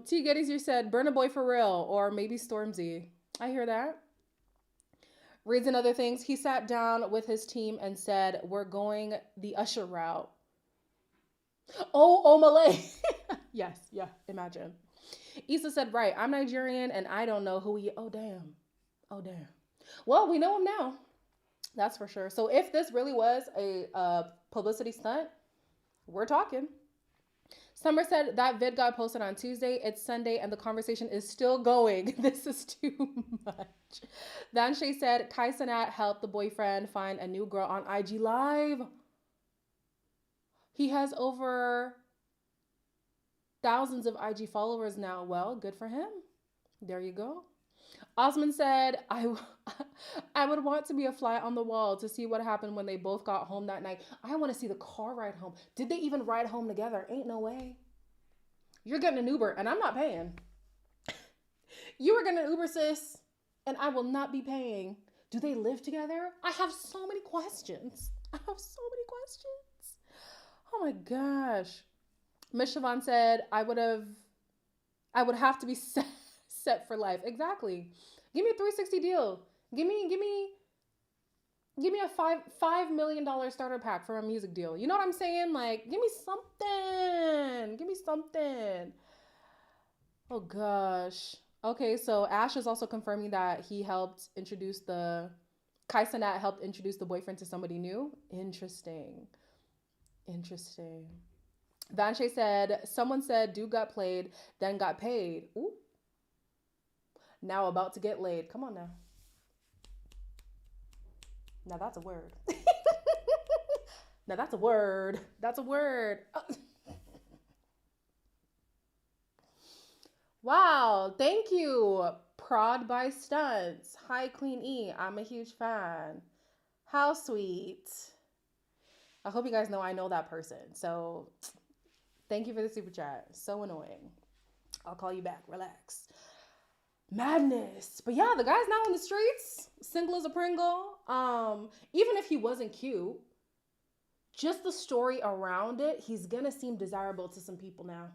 T. Geddes, you said, burn a boy for real, or maybe Stormzy. I hear that. Reads and other things. He sat down with his team and said, we're going the Usher route. Oh, Malay. Yes, yeah, imagine. Issa said, right, I'm Nigerian and I don't know who he, oh, damn. Well, we know him now. That's for sure. So if this really was a publicity stunt, we're talking. Summer said that vid got posted on Tuesday. It's Sunday and the conversation is still going. This is too much. Vanshay said Kai Cenat helped the boyfriend find a new girl on IG Live. He has over thousands of IG followers now. Well, good for him. There you go. Osman said, I would want to be a fly on the wall to see what happened when they both got home that night. I want to see the car ride home. Did they even ride home together? Ain't no way. You're getting an Uber and I'm not paying. You were getting an Uber, sis, and I will not be paying. Do they live together? I have so many questions. Oh my gosh. Miss Siobhan said, I would have to be set for life. Exactly. Give me a 360 deal. Give me a $5 million starter pack for a music deal. You know what I'm saying? Like, give me something. Oh gosh. Okay, so Ash is also confirming that he helped introduce Kai Cenat helped introduce the boyfriend to somebody new. Interesting. Vanshay said, someone said dude got played, then got paid. Ooh. Now about to get laid. Come on now. Now that's a word. That's a word. Oh. Wow. Thank you. Prod by Stunts. Hi, Queen E. I'm a huge fan. How sweet. I hope you guys know I know that person. So thank you for the super chat. So annoying. I'll call you back. Relax. Madness. But yeah, the guy's now in the streets. Single as a Pringle. Even if he wasn't cute, just the story around it, he's gonna seem desirable to some people now.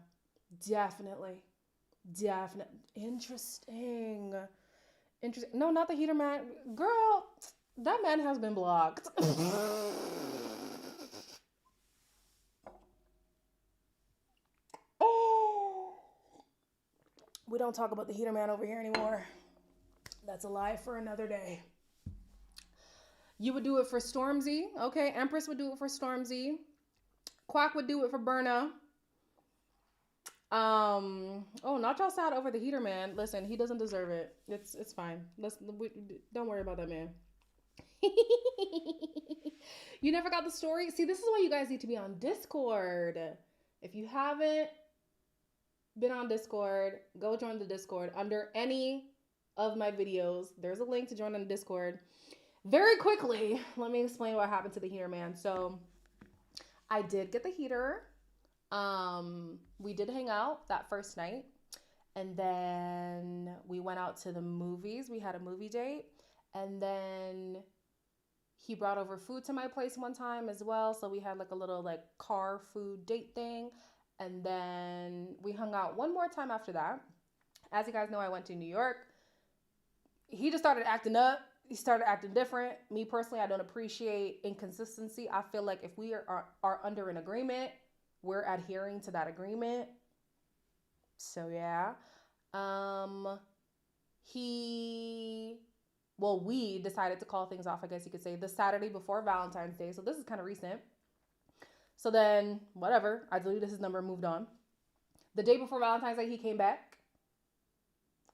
Definitely. Interesting. No, not the heater man. Girl, that man has been blocked. We don't talk about the heater man over here anymore. That's a lie for another day. You would do it for Stormzy. Okay, Empress would do it for Stormzy. Quack would do it for Berna. Oh, not y'all sad over the heater, man. Listen, he doesn't deserve it. It's fine. Don't worry about that, man. You never got the story? See, this is why you guys need to be on Discord. If you haven't been on Discord, go join the Discord. Under any of my videos, there's a link to join on the Discord. Very quickly, let me explain what happened to the heater, man. So I did get the heater. We did hang out that first night, and then we went out to the movies. We had a movie date, and then he brought over food to my place one time as well. So we had like a little like car food date thing, and then we hung out one more time after that. As you guys know, I went to New York. He just started acting up. He started acting different. Me personally, I don't appreciate inconsistency. I feel like if we are under an agreement, we're adhering to that agreement. So yeah. We decided to call things off, I guess you could say, the Saturday before Valentine's Day. So this is kind of recent. So then, whatever, I deleted his number and moved on. The day before Valentine's Day, he came back,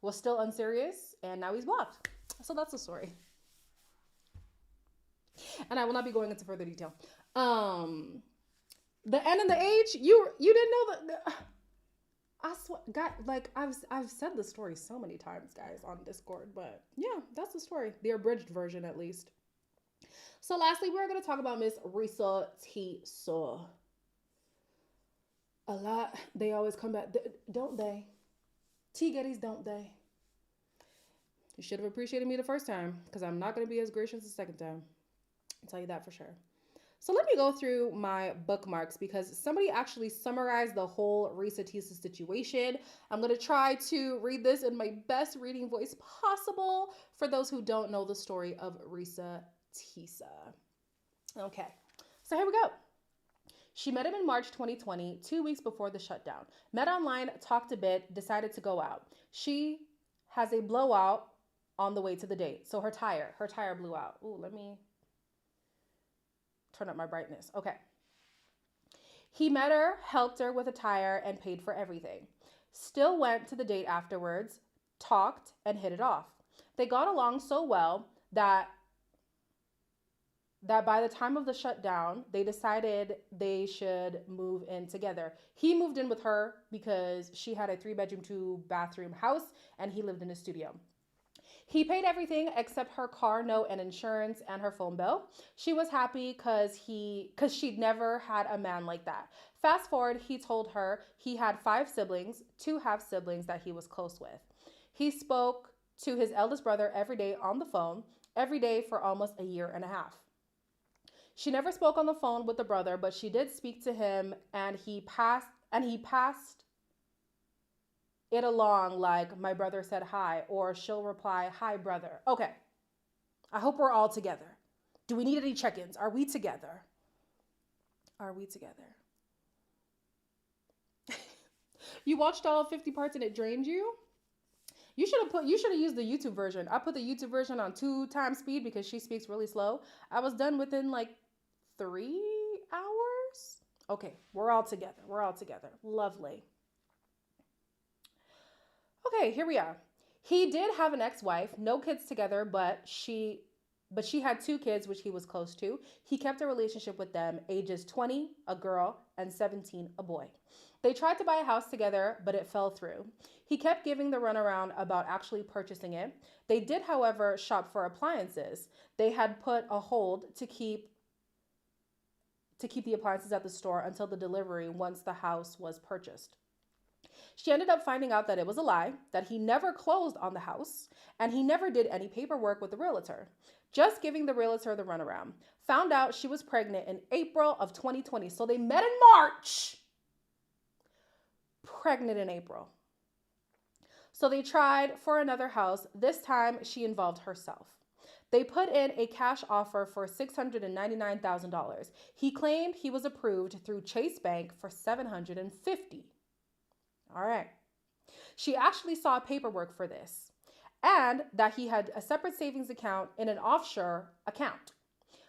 was still unserious, and now he's blocked. So that's the story. And I will not be going into further detail. The N and the H, you didn't know that. I swear, God, like I've said the story so many times, guys, on Discord, but yeah, that's the story, the abridged version at least. So lastly, we're gonna talk about Miss Reesa Teesa. A lot, they always come back, don't they? T-Gettys, don't they? You should have appreciated me the first time, because I'm not gonna be as gracious the second time. I'll tell you that for sure. So let me go through my bookmarks because somebody actually summarized the whole Reesa Teesa situation. I'm going to try to read this in my best reading voice possible for those who don't know the story of Reesa Teesa. Okay, so here we go. She met him in March 2020, 2 weeks before the shutdown. Met online, talked a bit, decided to go out. She has a blowout on the way to the date. So her tire blew out. Ooh, let me turn up my brightness. Okay. He met her, helped her with a tire, and paid for everything. Still went to the date afterwards, talked, and hit it off. They got along so well that by the time of the shutdown, they decided they should move in together. He moved in with her because she had a 3-bedroom, 2-bathroom house, and he lived in a studio. He paid everything except her car note and insurance and her phone bill. She was happy because she'd never had a man like that. Fast forward, he told her he had 5 siblings, 2 half-siblings that he was close with. He spoke to his eldest brother every day on the phone, every day for almost a year and a half. She never spoke on the phone with the brother, but she did speak to him, and he passed it along like, my brother said hi, or she'll reply, hi, brother. Okay, I hope we're all together. Do we need any check-ins? Are we together? Are we together? You watched all 50 parts and it drained you? You should have used the YouTube version. I put the YouTube version on 2 times speed because she speaks really slow. I was done within like 3 hours. Okay, we're all together. We're all together. Lovely. Okay, here we are. He did have an ex-wife, no kids together, but she had 2 kids, which he was close to. He kept a relationship with them, ages 20, a girl, and 17, a boy. They tried to buy a house together, but it fell through. He kept giving the runaround about actually purchasing it. They did, however, shop for appliances. They had put a hold to keep the appliances at the store until the delivery once the house was purchased. She ended up finding out that it was a lie, that he never closed on the house, and he never did any paperwork with the realtor, just giving the realtor the runaround. Found out she was pregnant in April of 2020. So they met in March, pregnant in April. So they tried for another house. This time she involved herself. They put in a cash offer for $699,000. He claimed he was approved through Chase Bank for $750,000. All right. She actually saw paperwork for this and that he had a separate savings account in an offshore account,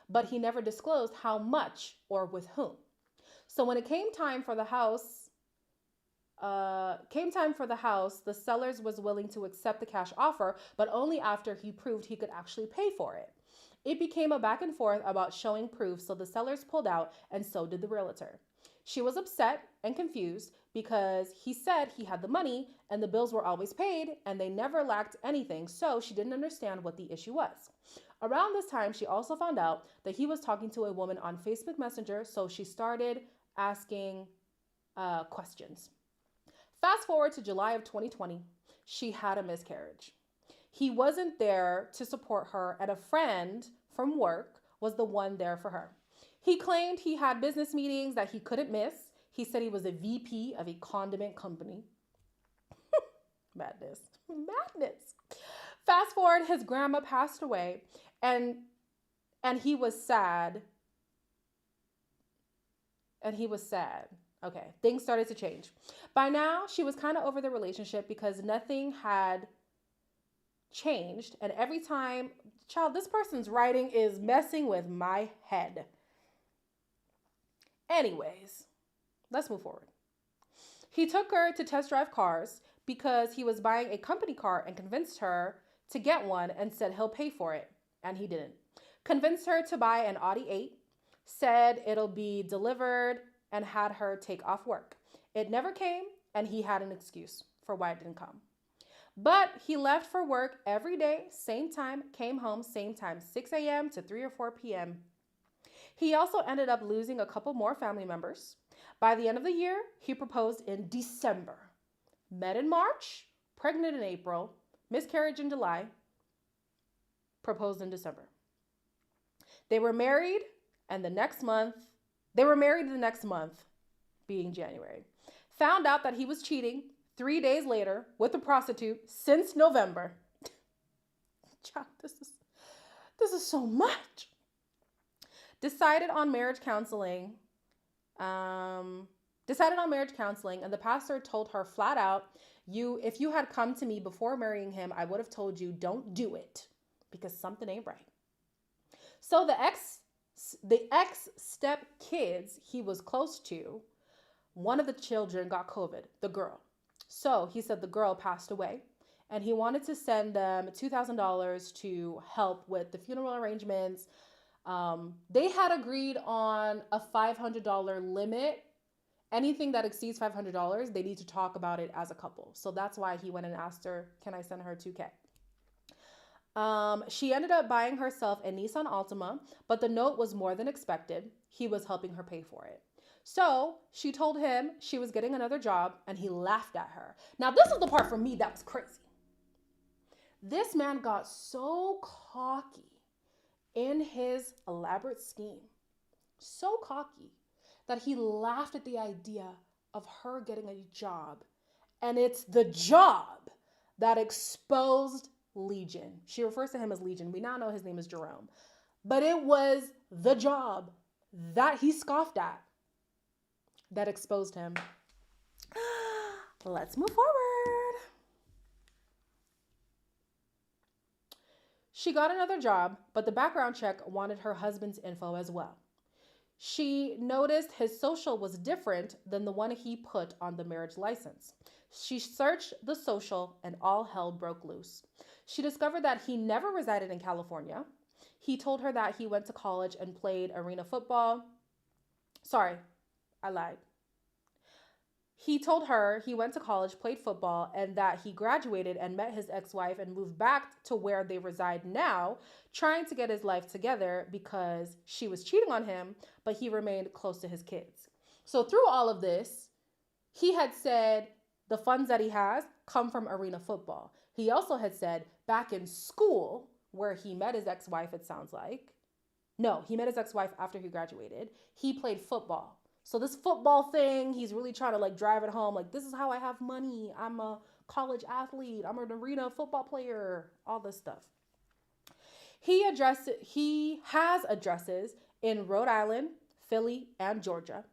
but he never disclosed how much or with whom. So when it came time for the house, the sellers was willing to accept the cash offer, but only after he proved he could actually pay for it. It became a back and forth about showing proof, so the sellers pulled out, and so did the realtor. She was upset and confused because he said he had the money and the bills were always paid and they never lacked anything, so she didn't understand what the issue was. Around this time, she also found out that he was talking to a woman on Facebook Messenger, so she started asking questions. Fast forward to July of 2020, she had a miscarriage. He wasn't there to support her, and a friend from work was the one there for her. He claimed he had business meetings that he couldn't miss. He said he was a VP of a condiment company. Madness. Fast forward, his grandma passed away, and he was sad. Okay, things started to change. By now, she was kind of over the relationship because nothing had changed. And every time, child, this person's writing is messing with my head. Anyways, let's move forward. He took her to test drive cars because he was buying a company car and convinced her to get one and said he'll pay for it. And he didn't. Convinced her to buy an Audi 8, said it'll be delivered, and had her take off work. It never came, and he had an excuse for why it didn't come. But he left for work every day, same time, came home, same time, 6 a.m. to 3 or 4 p.m. He also ended up losing a couple more family members. By the end of the year, he proposed in December. Met in March, pregnant in April, miscarriage in July, proposed in December. They were married the next month, being January. Found out that he was cheating 3 days later with a prostitute since November. Child, this is so much. Decided on marriage counseling, and the pastor told her flat out, if you had come to me before marrying him, I would have told you don't do it because something ain't right. So the ex-step kids he was close to, one of the children got COVID, the girl. So he said the girl passed away and he wanted to send them $2,000 to help with the funeral arrangements. They had agreed on a $500 limit. Anything that exceeds $500, they need to talk about it as a couple. So that's why he went and asked her, can I send her $2,000? She ended up buying herself a Nissan Altima, but the note was more than expected. He was helping her pay for it. So she told him she was getting another job and he laughed at her. Now, this is the part for me that was crazy. This man got so cocky in his elaborate scheme, so cocky that he laughed at the idea of her getting a job. And it's the job that exposed Legion. She refers to him as Legion. We now know his name is Jerome. But it was the job that he scoffed at that exposed him. Let's move forward. She got another job, but the background check wanted her husband's info as well. She noticed his social was different than the one he put on the marriage license. She searched the social and all hell broke loose. She discovered that he never resided in California. He told her that he went to college and played arena football. Sorry, I lied. He told her he went to college, played football, and that he graduated and met his ex-wife and moved back to where they reside now, trying to get his life together because she was cheating on him, but he remained close to his kids. So through all of this, he had said the funds that he has come from arena football. He also had said back in school where he met his ex-wife, it sounds like. No, he met his ex-wife after he graduated. He played football. So this football thing, he's really trying to drive it home. This is how I have money. I'm a college athlete. I'm an arena football player. All this stuff. He has addresses in Rhode Island, Philly, and Georgia.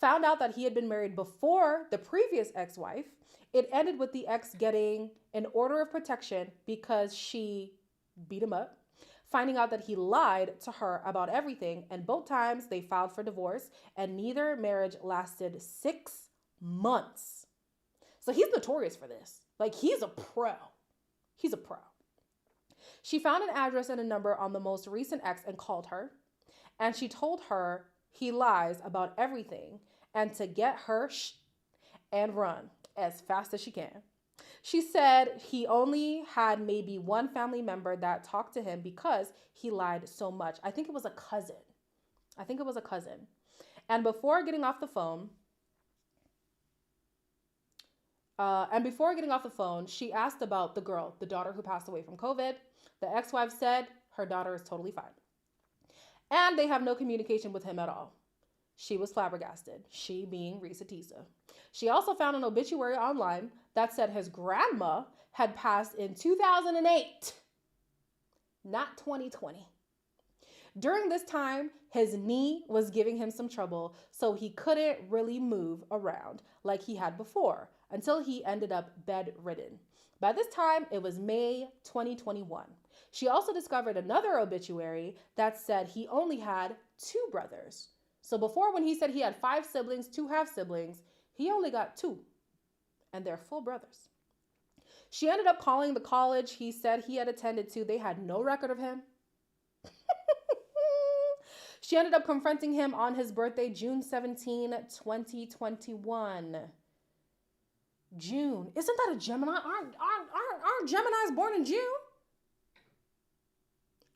Found out that he had been married before the previous ex-wife. It ended with the ex getting an order of protection because she beat him up. finding out that he lied to her about everything, and both times they filed for divorce, and neither marriage lasted 6 months. So he's notorious for this. Like, he's a pro. He's a pro. She found an address and a number on the most recent ex and called her, and she told her he lies about everything and to get her and run as fast as she can. She said he only had maybe one family member that talked to him because he lied so much. I think it was a cousin. And before getting off the phone, she asked about the girl, the daughter who passed away from COVID. The ex-wife said her daughter is totally fine. And they have no communication with him at all. She was flabbergasted, she being Reesa Teesa. She also found an obituary online that said his grandma had passed in 2008, not 2020. During this time, his knee was giving him some trouble, so he couldn't really move around like he had before until he ended up bedridden. By this time, it was May 2021. She also discovered another obituary that said he only had 2 brothers. So before, when he said he had 5 siblings, 2 half-siblings, he only got 2, and they're full brothers. She ended up calling the college he said he had attended to. They had no record of him. She ended up confronting him on his birthday, June 17, 2021. June. Isn't that a Gemini? Aren't Geminis born in June?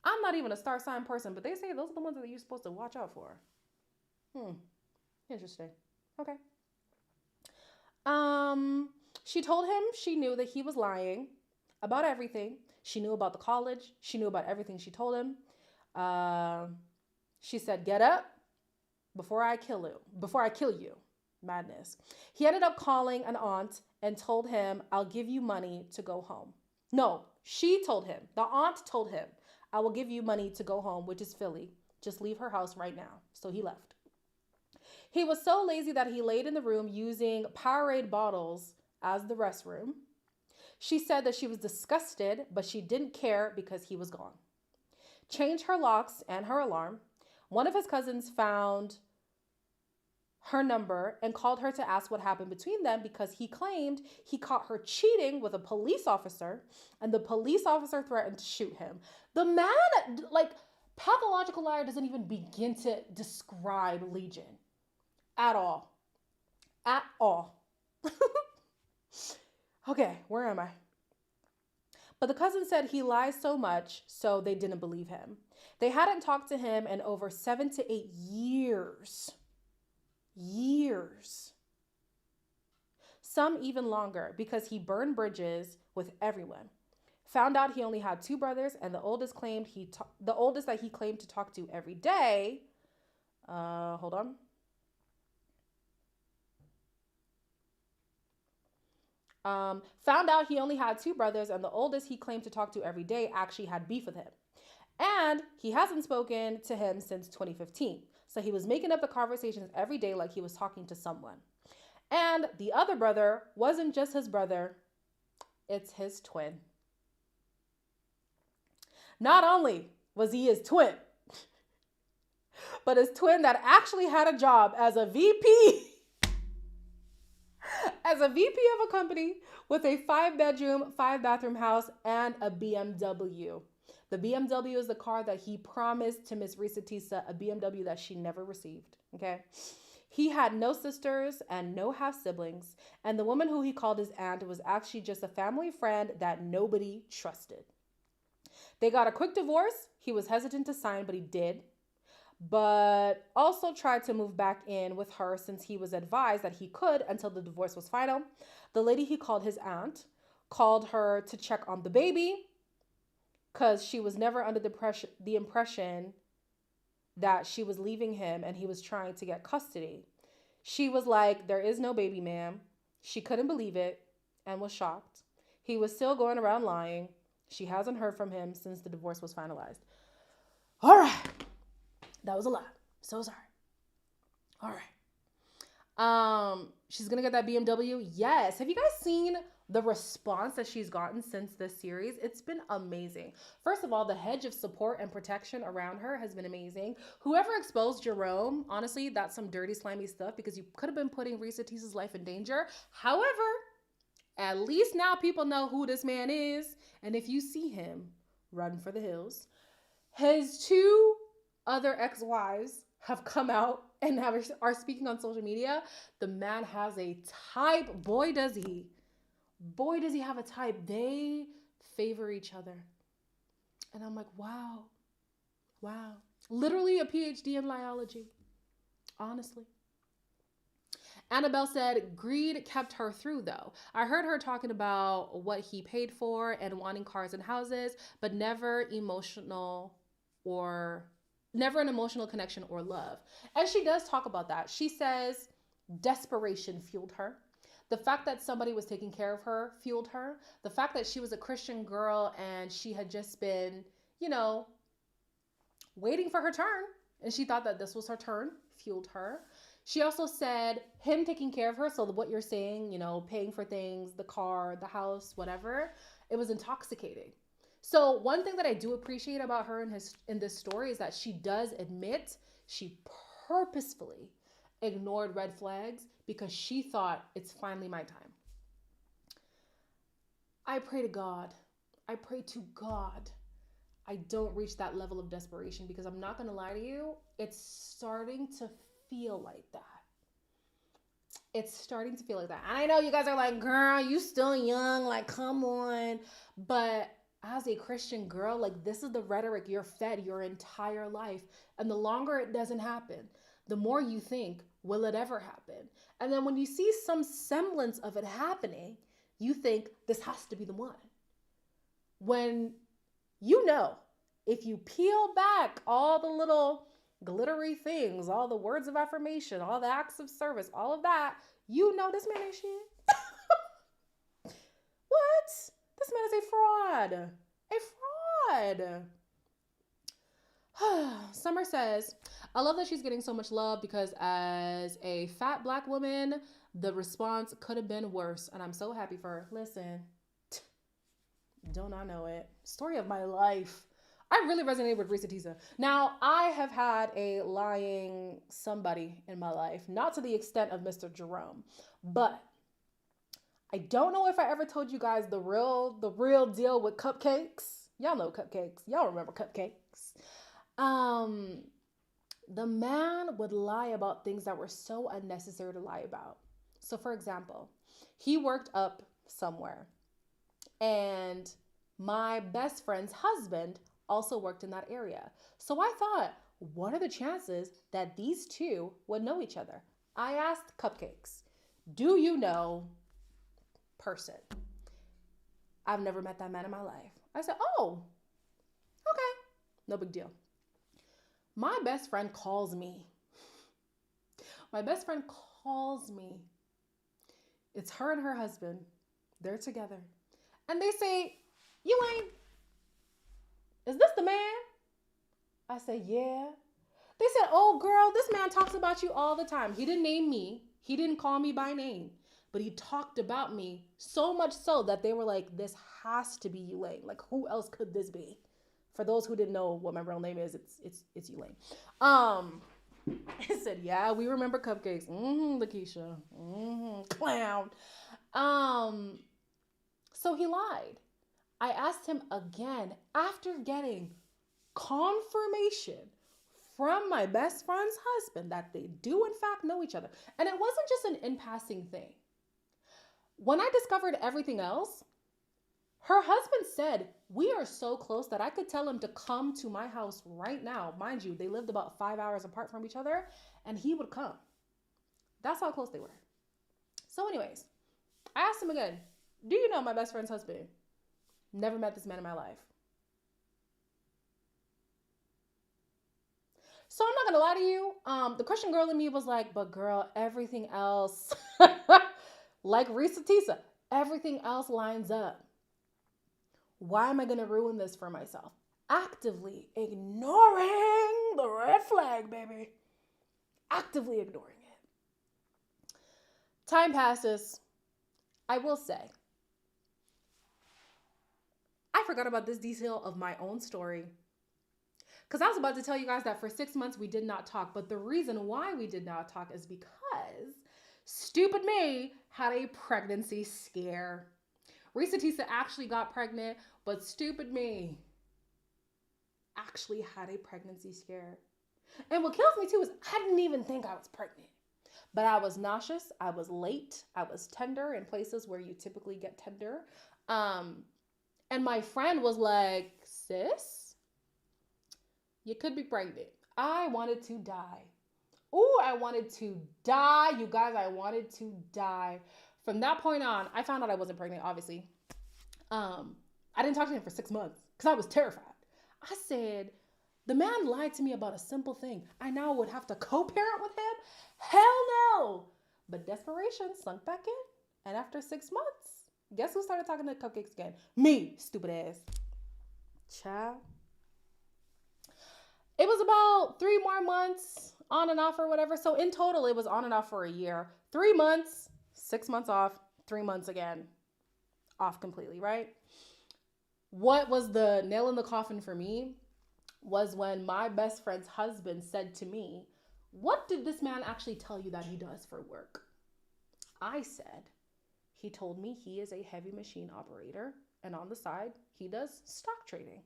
I'm not even a star sign person, but they say those are the ones that you're supposed to watch out for. Interesting. Okay. She told him she knew that he was lying about everything. She knew about the college. She knew about everything she told him. She said, "Get up before I kill you." Madness. He ended up calling an aunt and told him, "I'll give you money to go home." No, she told him. The aunt told him, "I will give you money to go home," which is Philly. Just leave her house right now. So he left. He was so lazy that he laid in the room using Powerade bottles as the restroom. She said that she was disgusted, but she didn't care because he was gone. Changed her locks and her alarm. One of his cousins found her number and called her to ask what happened between them because he claimed he caught her cheating with a police officer and the police officer threatened to shoot him. The man, pathological liar doesn't even begin to describe Legion at all. At all. Okay, where am I? But the cousin said he lies so much, so they didn't believe him. They hadn't talked to him in over 7 to 8 years. Some even longer because he burned bridges with everyone. Found out he only had 2 brothers, and the oldest that he claimed to talk to every day. Hold on. Found out he only had 2 brothers, and the oldest he claimed to talk to every day actually had beef with him. And he hasn't spoken to him since 2015. So he was making up the conversations every day like he was talking to someone. And the other brother wasn't just his brother, it's his twin. Not only was he his twin, but his twin that actually had a job as a VP. As a VP of a company with a 5-bedroom, 5-bathroom house and a BMW. The BMW is the car that he promised to Miss Reesa Teesa, a BMW that she never received, okay? He had no sisters and no half-siblings, and the woman who he called his aunt was actually just a family friend that nobody trusted. They got a quick divorce. He was hesitant to sign, but he did. But also tried to move back in with her since he was advised that he could until the divorce was final. The lady he called his aunt called her to check on the baby because she was never under the impression that she was leaving him and he was trying to get custody. She was like, "There is no baby, ma'am." She couldn't believe it and was shocked. He was still going around lying. She hasn't heard from him since the divorce was finalized. All right. That was a lot. So sorry. All right. She's going to get that BMW. Yes. Have you guys seen the response that she's gotten since this series, it's been amazing. First of all, the hedge of support and protection around her has been amazing. Whoever exposed Jerome, honestly, that's some dirty, slimy stuff because you could have been putting Reesa Teesa's life in danger. However, at least now people know who this man is. And if you see him, run for the hills. His two other ex-wives have come out and are speaking on social media. The man has a type. Boy, does he. Boy, does he have a type. They favor each other. And I'm like, wow. Wow. Literally a PhD in liology. Honestly. Annabelle said, greed kept her through, though. I heard her talking about what he paid for and wanting cars and houses, but never an emotional connection or love. And she does talk about that. She says desperation fueled her. The fact that somebody was taking care of her fueled her. The fact that she was a Christian girl and she had just been, waiting for her turn, and she thought that this was her turn, fueled her. She also said him taking care of her. So what you're saying, paying for things, the car, the house, whatever, it was intoxicating. So one thing that I do appreciate about her in this story is that she does admit she purposefully ignored red flags because she thought it's finally my time. I pray to God I don't reach that level of desperation, because I'm not going to lie to you, it's starting to feel like that. It's starting to feel like that. And I know you guys are like, girl, you still young, like, come on. But as a Christian girl, like, this is the rhetoric you're fed your entire life. And the longer it doesn't happen, the more you think, will it ever happen? And then when you see some semblance of it happening, you think this has to be the one. When if you peel back all the little glittery things, all the words of affirmation, all the acts of service, all of that, this man ain't shit. What? This man is a fraud. Summer says, I love that she's getting so much love because as a fat Black woman, the response could have been worse. And I'm so happy for her. Listen, don't I know it? Story of my life. I really resonated with Reesa Teesa. Now, I have had a lying somebody in my life, not to the extent of Mr. Jerome, but I don't know if I ever told you guys the real deal with cupcakes. Y'all know cupcakes. Y'all remember cupcakes. The man would lie about things that were so unnecessary to lie about. So, for example, he worked up somewhere, and my best friend's husband also worked in that area. So I thought, what are the chances that these two would know each other? I asked Cupcakes, do you know person? I've never met that man in my life. I said, oh, okay, no big deal. My best friend calls me. It's her and her husband. They're together. And they say, Elaine, is this the man? I said, yeah. They said, oh, girl, this man talks about you all the time. He didn't name me. He didn't call me by name. But he talked about me so much so that they were like, this has to be Elaine. Like, who else could this be? For those who didn't know what my real name is, it's Elaine. He said, yeah, we remember Cupcakes. Lakeisha. Clown. So he lied. I asked him again after getting confirmation from my best friend's husband that they do in fact know each other. And it wasn't just an in-passing thing. When I discovered everything else, her husband said, we are so close that I could tell him to come to my house right now. Mind you, they lived about 5 hours apart from each other, and he would come. That's how close they were. So anyways, I asked him again, do you know my best friend's husband? Never met this man in my life. So I'm not gonna lie to you. The Christian girl in me was like, but girl, everything else, like Reesa Teesa, everything else lines up. Why am I gonna ruin this for myself? Actively ignoring the red flag, baby. Actively ignoring it. Time passes. I will say, I forgot about this detail of my own story. Because I was about to tell you guys that for 6 months we did not talk. But the reason why we did not talk is because stupid me had a pregnancy scare. Reesa Teesa actually got pregnant, but stupid me actually had a pregnancy scare. And what kills me too is I didn't even think I was pregnant. But I was nauseous, I was late, I was tender in places where you typically get tender. And my friend was like, sis, you could be pregnant. I wanted to die. Oh, I wanted to die. You guys, I wanted to die. From that point on, I found out I wasn't pregnant, obviously. I didn't talk to him for 6 months because I was terrified. I said, the man lied to me about a simple thing. I now would have to co-parent with him? Hell no. But desperation sunk back in. And after 6 months, guess who started talking to cupcakes again? Me, stupid ass. Child. It was about 3 more months on and off or whatever. So in total, it was on and off for a year. 3 months, 6 months off, 3 months again. Off completely, right? What was the nail in the coffin for me was when my best friend's husband said to me, what did this man actually tell you that he does for work? I said, he told me he is a heavy machine operator, and on the side, he does stock trading.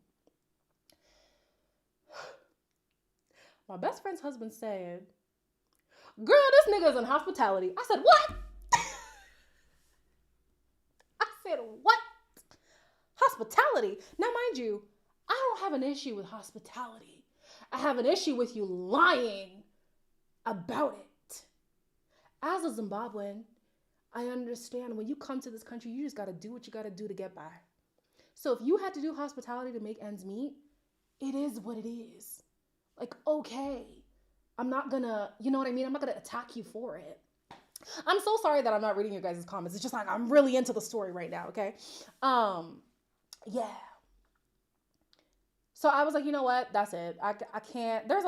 My best friend's husband said, girl, this nigga's in hospitality. I said, what? I said, what? Hospitality? Now, mind you, I don't have an issue with hospitality. I have an issue with you lying about it. As a Zimbabwean, I understand when you come to this country, you just got to do what you got to do to get by. So if you had to do hospitality to make ends meet, it is what it is. Like, okay, I'm not gonna, you know what I mean? I'm not gonna attack you for it. I'm so sorry that I'm not reading your guys' comments. It's just like, I'm really into the story right now, okay? Yeah. So I was like, you know what? That's it. I can't, there's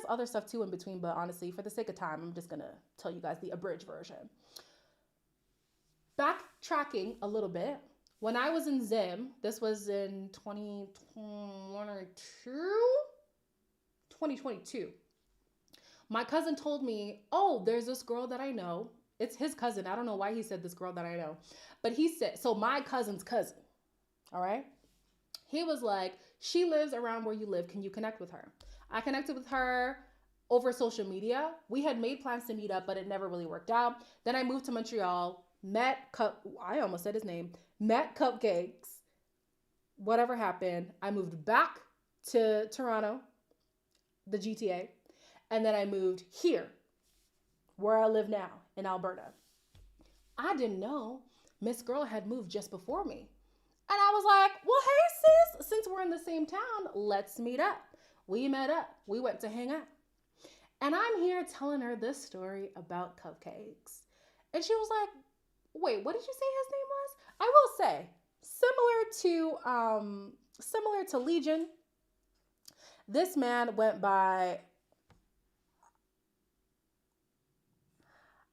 other stuff too in between, but honestly, for the sake of time, I'm just gonna tell you guys the abridged version. Backtracking a little bit, when I was in Zim, this was in 2022, my cousin told me, oh, there's this girl that I know. It's his cousin. I don't know why he said this girl that I know. But he said, so my cousin's cousin, all right? He was like, she lives around where you live. Can you connect with her? I connected with her over social media. We had made plans to meet up, but it never really worked out. Then I moved to Montreal, met Cupcakes. Whatever happened, I moved back to Toronto, the GTA, and then I moved here, where I live now in Alberta. I didn't know Miss Girl had moved just before me. And I was like, well, hey, sis, since we're in the same town, let's meet up. We met up. We went to hang out. And I'm here telling her this story about Cupcakes. And she was like, wait, what did you say his name was? I will say, similar to Legion, this man went by,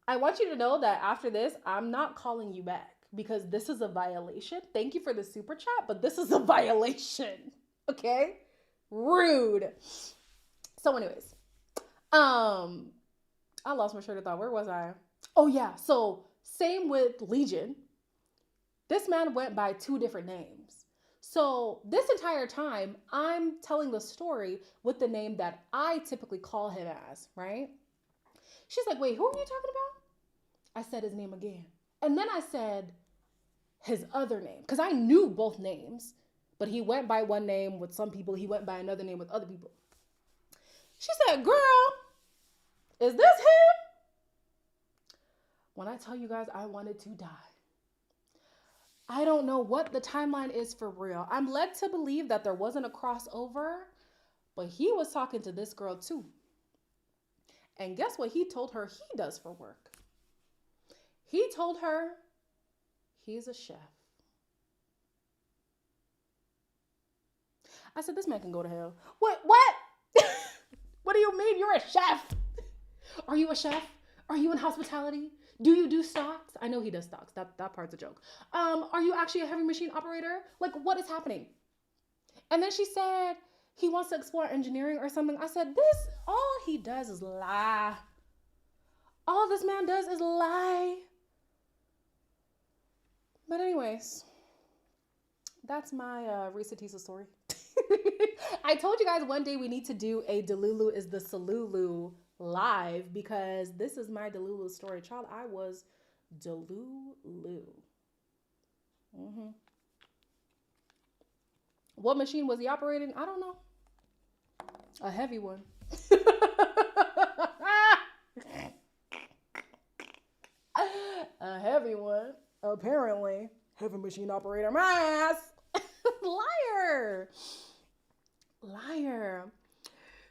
I want you to know that after this, I'm not calling you back because this is a violation. Thank you for the super chat, but this is a violation. Okay? Rude. So anyways, I lost my train of thought. Where was I? Oh yeah. So same with Legion. This man went by 2 different names. So this entire time, I'm telling the story with the name that I typically call him as, right? She's like, wait, who are you talking about? I said his name again. And then I said his other name, because I knew both names, but he went by one name with some people. He went by another name with other people. She said, girl, is this him? When I tell you guys, I wanted to die. I don't know what the timeline is for real. I'm led to believe that there wasn't a crossover, but he was talking to this girl too. And guess what he told her he does for work? He told her he's a chef. I said, this man can go to hell. What? What do you mean you're a chef? Are you a chef? Are you in hospitality? Do you do stocks? I know he does stocks. That part's a joke. Are you actually a heavy machine operator? Like, what is happening? And then she said he wants to explore engineering or something. I said, all he does is lie. All this man does is lie. But anyways, that's my Reesa Teesa story. I told you guys one day we need to do a Delulu is the Salulu live because this is my Delulu story. Child, I was Delulu. What machine was he operating? I don't know. A heavy one. A heavy one. Apparently. Heavy machine operator. My ass. Liar.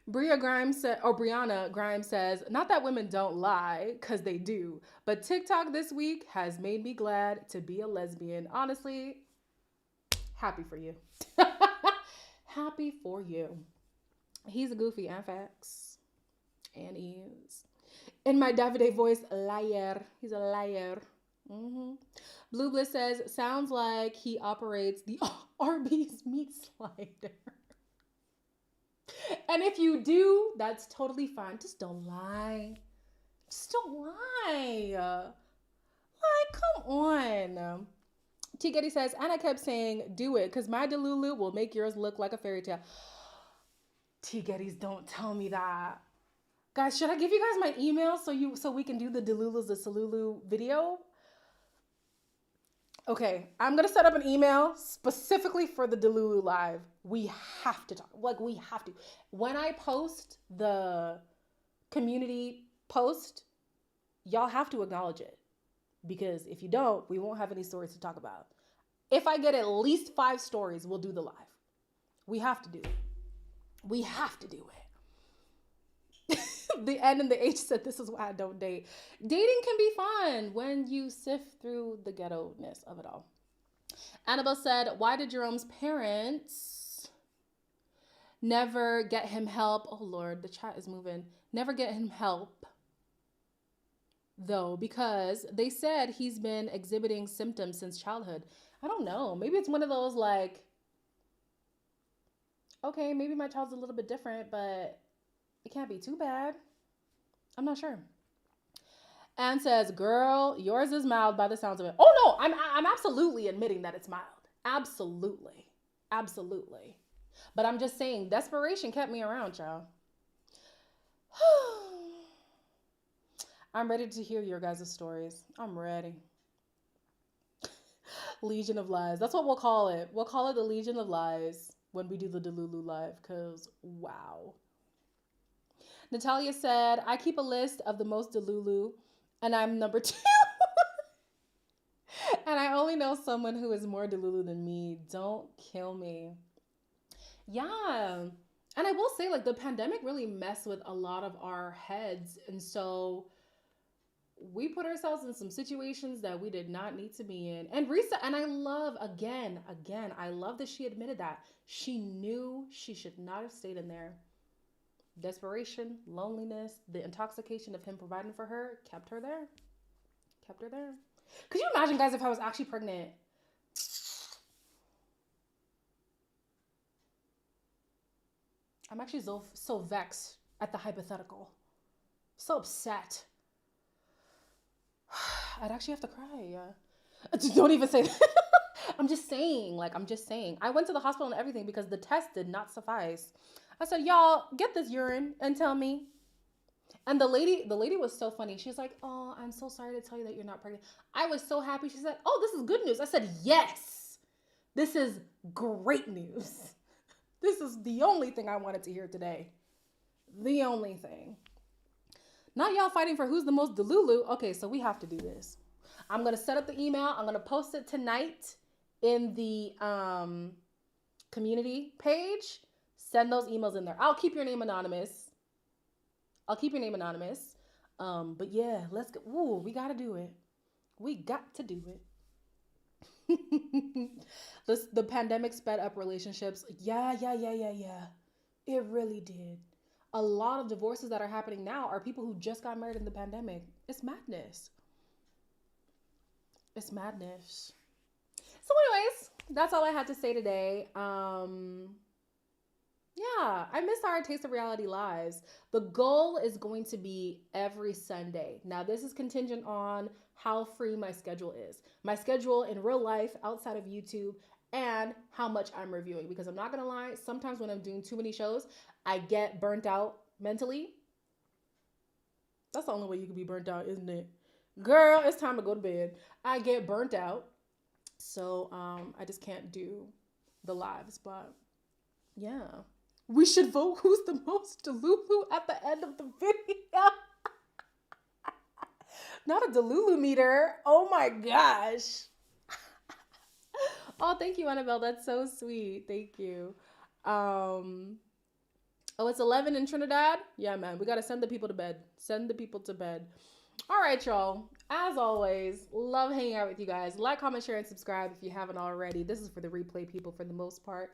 Brianna Grimes says, not that women don't lie, because they do, but TikTok this week has made me glad to be a lesbian. Honestly, happy for you. Happy for you. He's a goofy and facts. And he is. In my Davide voice, liar. He's a liar. Blue Bliss says, sounds like he operates the Arby's meat slider. And if you do, that's totally fine. Just don't lie. Just don't lie. Like, come on. T. Getty says, and I kept saying, do it, because my Delulu will make yours look like a fairy tale. T. Gettys, don't tell me that. Guys, should I give you guys my email so we can do the Delulu's the Salulu video? Okay, I'm going to set up an email specifically for the Delulu live. We have to talk. Like, we have to. When I post the community post, y'all have to acknowledge it. Because if you don't, we won't have any stories to talk about. If I get at least 5 stories, we'll do the live. We have to do it. We have to do it. The N and the H said, this is why I don't date. Dating can be fun when you sift through the ghetto-ness of it all. Annabelle said, why did Jerome's parents never get him help? Oh, Lord, the chat is moving. Never get him help, though, because they said he's been exhibiting symptoms since childhood. I don't know. Maybe it's one of those, like, okay, maybe my child's a little bit different, but it can't be too bad. I'm not sure. Anne says, girl, yours is mild by the sounds of it. Oh, no, I'm absolutely admitting that it's mild. Absolutely. Absolutely. But I'm just saying, desperation kept me around, y'all. I'm ready to hear your guys' stories. I'm ready. Legion of Lies. That's what we'll call it. We'll call it the Legion of Lies when we do the Delulu live, because wow. Natalia said, I keep a list of the most Delulu, and I'm number 2. And I only know someone who is more Delulu than me. Don't kill me. Yeah. And I will say, like, the pandemic really messed with a lot of our heads. And so we put ourselves in some situations that we did not need to be in. And Reesa, and I love, again, I love that she admitted that. She knew she should not have stayed in there. Desperation, loneliness, the intoxication of him providing for her kept her there. Kept her there. Could you imagine, guys, if I was actually pregnant? I'm actually so vexed at the hypothetical. So upset. I'd actually have to cry. Don't even say that. I'm just saying. I went to the hospital and everything because the test did not suffice. I said, y'all, get this urine and tell me. And the lady was so funny. She was like, oh, I'm so sorry to tell you that you're not pregnant. I was so happy. She said, oh, this is good news. I said, yes, this is great news. This is the only thing I wanted to hear today. The only thing. Not y'all fighting for who's the most Delulu. Okay, so we have to do this. I'm going to set up the email. I'm going to post it tonight in the community page. Send those emails in there. I'll keep your name anonymous. But yeah, let's go. Ooh, we got to do it. We got to do it. The pandemic sped up relationships. Yeah. It really did. A lot of divorces that are happening now are people who just got married in the pandemic. It's madness. It's madness. So anyways, that's all I had to say today. Yeah, I miss our Taste of Reality lives. The goal is going to be every Sunday. Now, this is contingent on how free my schedule is. My schedule in real life outside of YouTube and how much I'm reviewing. Because I'm not going to lie, sometimes when I'm doing too many shows, I get burnt out mentally. That's the only way you can be burnt out, isn't it? Girl, it's time to go to bed. I get burnt out. So I just can't do the lives. But yeah. We should vote who's the most Delulu at the end of the video. Not a Delulu meter. Oh my gosh. Oh, thank you, Annabelle. That's so sweet. Thank you. Oh, it's 11 in Trinidad? Yeah, man. We got to send the people to bed. Send the people to bed. All right, y'all. As always, love hanging out with you guys. Like, comment, share, and subscribe if you haven't already. This is for the replay people for the most part.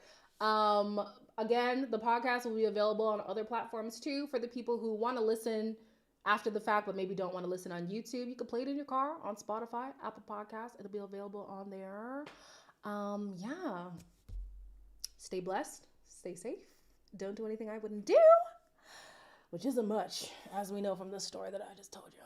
Again, the podcast will be available on other platforms too for the people who want to listen after the fact but maybe don't want to listen on YouTube. You can play it in your car on Spotify, Apple Podcasts. It'll be available on there. Yeah. Stay blessed. Stay safe. Don't do anything I wouldn't do, which isn't much, as we know from this story that I just told you.